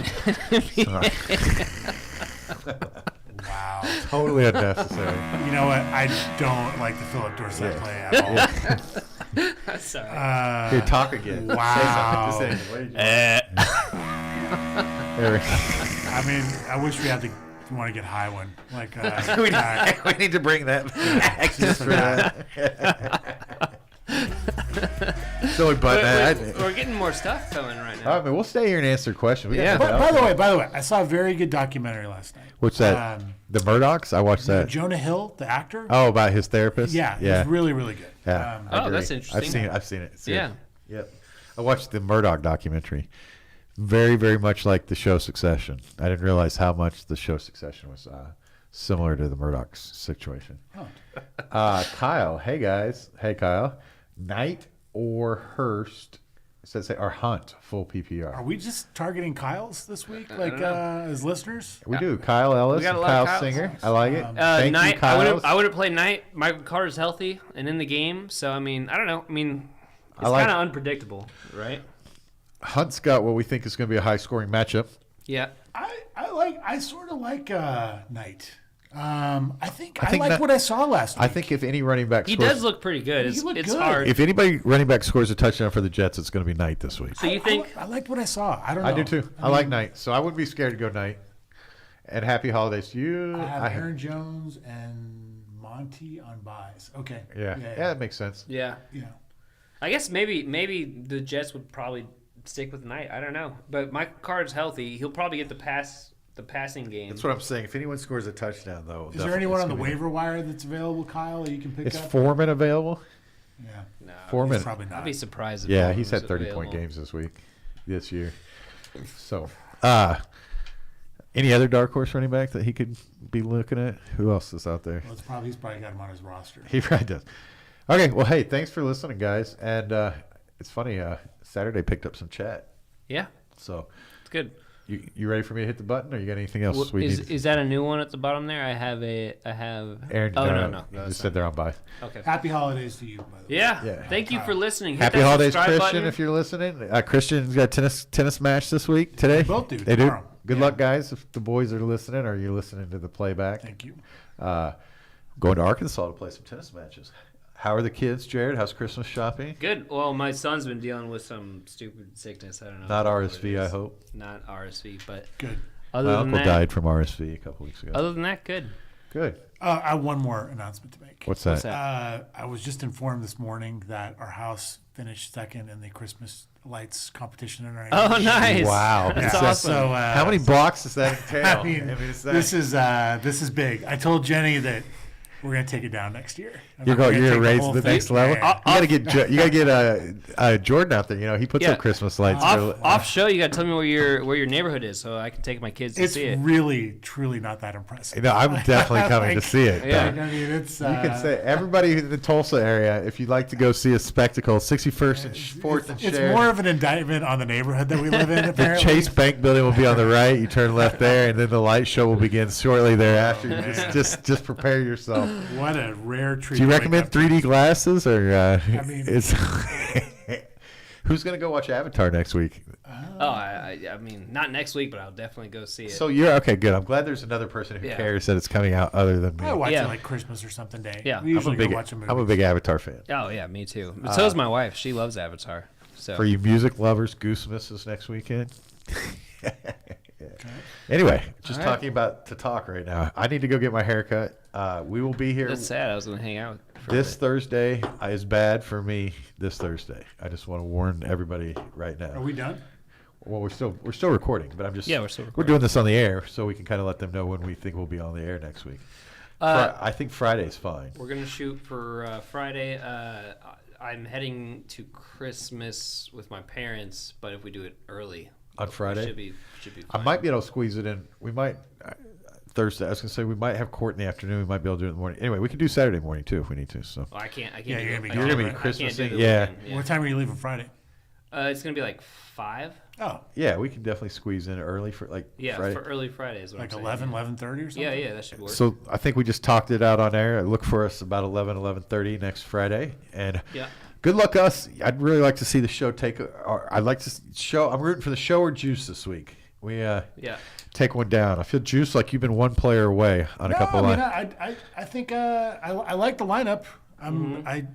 Wow. Totally unnecessary. You know what? I don't like the Philip Dorsett play at all. Sorry. Here, talk again. Wow. Say something. Just say it. There we go. I mean, I wish we had the want to get high one. Like, We need to bring that back just for that. Silly button. We're getting more stuff coming right now. I mean, we'll stay here and answer questions. We got Yeah. nothing by else. the way, I saw a very good documentary last night. What's that? The Murdochs? I watched that. Jonah Hill, the actor. Oh, about his therapist? Yeah, Yeah. it's really, really good. Yeah. I Oh, agree. that's interesting. I've seen it. It's good. Yeah. Yep. I watched the Murdoch documentary. Very, very much like the show Succession. I didn't realize how much the show Succession was similar to the Murdoch situation. Kyle, hey guys. Hey Kyle. Knight or Hurst? It says or Hunt full PPR. Are we just targeting Kyle's this week, like as listeners? We do. Kyle Ellis got a and lot Kyle of Kyles. Singer. I like it. Thank you, Knight, Kyles. I would have played Knight. Michael Carter's healthy and in the game, so I mean, I don't know. I mean, it's like- kind of unpredictable, right? Hunt's got what we think is going to be a high scoring matchup. Yeah. I sort of like Knight. I think I think like that- what I saw last week. I think if any running back He scores, does look pretty good. It's looked it's good. hard. if anybody running back scores a touchdown for the Jets, it's going to be Knight this week. So you think I liked what I saw. I don't know. I do too. I like Knight, so I wouldn't be scared to go Knight. And happy holidays to you. I have Aaron Jones and Monty on buys. Okay. Yeah, that makes sense. Yeah. Yeah. I guess maybe the Jets would probably stick with Knight. I don't know. But Michael Carter's healthy. He'll probably get the passing game. That's what I'm saying. If anyone scores a touchdown, though, Is there anyone on the waiver wire that's available, Kyle, that you can pick Is up? Foreman available? Yeah. No, Foreman. Probably not. I'd be surprised if Yeah, Foreman he's had was 30-point available. games this year. So, any other dark horse running back that he could be looking at? Who else is out there? Well, he's probably got him on his roster. He probably does. Okay, well, hey, thanks for listening, guys. And it's funny, Saturday picked up some chat. Yeah, So, it's good. you ready for me to hit the button, or you got anything else we need? Is that a new one at the bottom there? I have. Aaron, Oh no, you that's just not- said they're on by. Okay. Happy holidays to you, by the way. Yeah. Yeah. Thank you for listening. Hit Happy that holidays, subscribe Christian, button. if you're listening. Christian's got tennis match this week today. They both do, They tomorrow. do. Good Yeah. luck, guys. If the boys are listening, or you're listening to the playback. Thank you. Going to Arkansas to play some tennis matches. How are the kids, Jared? How's Christmas shopping? Good. Well, my son's been dealing with some stupid sickness. I don't know. Not what it RSV, I is. hope. Not RSV, but Good. other My than uncle that, died from RSV a couple weeks ago. Other than that, good. Good. I have one more announcement to make. What's that? What's that? I was just informed this morning that our house finished second in the Christmas lights competition in our Oh, neighborhood. nice. Wow. That's Is that- awesome. So How many blocks does that entail? I mean, it's that- this is big. I told Jenny that we're gonna take it down next year. You're We're going. You're take gonna raise whole the thing. next level. Yeah. You gotta get Jordan out there. You know he puts Yeah. up Christmas lights. Off show, you got to tell me where your neighborhood is, so I can take my kids to It's see it. really, truly not that impressive. No, I'm definitely coming to Like, see it. Yeah. I mean, it's You can say everybody in the Tulsa area, if you'd like to go see a spectacle, 61st and 4th and it's Sheridan. more of an indictment on the neighborhood that we live in. The Apparently, Chase Bank building will be on the right. You turn left there, and then the light show will begin shortly thereafter. You just prepare yourself. what a rare treat. Do you to recommend wake up 3D glasses, or mean- it's who's gonna go watch Avatar next week? Oh, I mean, not next week, but I'll definitely go see it. So you're okay. Good. I'm glad there's another person who Yeah. cares that it's coming out other than me. I watch Yeah. it like Christmas or something day. Yeah. we I'm usually a big, go watch a movie. I'm a big Avatar fan. Oh yeah, me too. But so is my wife. She loves Avatar. So For you music lovers, Goosemas is next weekend. Anyway, just All right. talking about to talk right now. I need to go get my haircut. We will be here that's sad. I was gonna hang out for a this bit. Thursday. Is bad for me this Thursday. I just want to warn everybody right Are now. we done? Well, we're still recording, but I'm just Yeah, we're still we're recording. doing this on the air, so we can kind of let them know when we think we'll be on the air next week. I think Friday's fine. We're gonna shoot for Friday. I'm heading to Christmas with my parents, but if we do it early On Friday? should be I fine. might be able to squeeze it in. We might Thursday. I was gonna say we might have court in the afternoon. We might be able to do it in the morning. Anyway, we could do Saturday morning too if we need to. So Well, I can't. Yeah, do you're it. gonna be I gone, can't- right? I Christmas can't do Eve? the Yeah. weekend, What time are you leaving Friday? It's gonna be like 5. Oh, yeah, we can definitely squeeze in early for Yeah, Friday. for early Friday is what like I'm saying. 11, 11:30 or something? Yeah, yeah, that should work. So I think we just talked it out on air. Look for us about 11:30 next Friday, and Yeah. good luck us. I'd really like to see the show take. I'd like to show. I'm rooting for the show or Juice this week. We Yeah. take one down. I feel Juice like you've been one player away on a No, couple I mean, lines. I think I like the lineup. I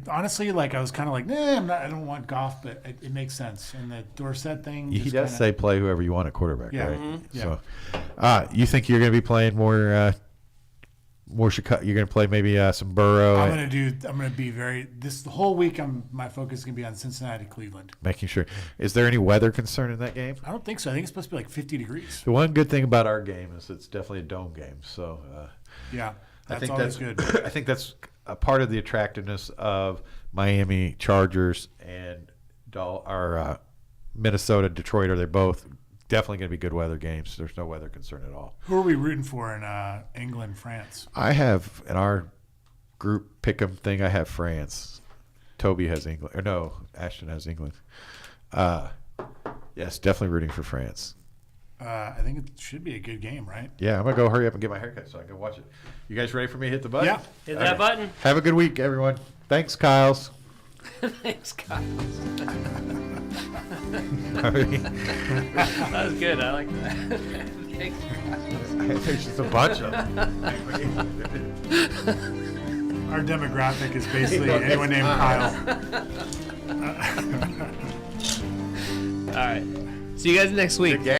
honestly I was kind of like, I don't want Goff, but it makes sense. And the Dorsett thing. He just does kinda- say play whoever you want at quarterback, Yeah. right? Mhm. So, you think you're going to be playing more Chicago? You're going to play maybe some Burrow, I'm gonna be the whole week. My focus is gonna be on Cincinnati, Cleveland. making sure. Is there any weather concern in that game? I don't think so. I think it's supposed to be like 50 degrees. The one good thing about our game is it's definitely a dome game. So Yeah, I that's think always that's good. I think that's a part of the attractiveness of Miami Chargers and Minnesota, Detroit. They're both definitely going to be good weather games. There's no weather concern at all. Who are we rooting for in England, France? I have in our group pick'em thing. I have France. Toby has England. Or no, Ashton has England. Yes, definitely rooting for France. I think it should be a good game, right? Yeah, I'm gonna go hurry up and get my haircut so I can watch it. You guys ready for me to hit the button? Yeah. Hit All that right. button. Have a good week, everyone. Thanks, Kyles. Thanks, guys. That That was good. I like that. Thanks. There's just a bunch of them. Our demographic is basically anyone named Kyle. All right. See you guys next week.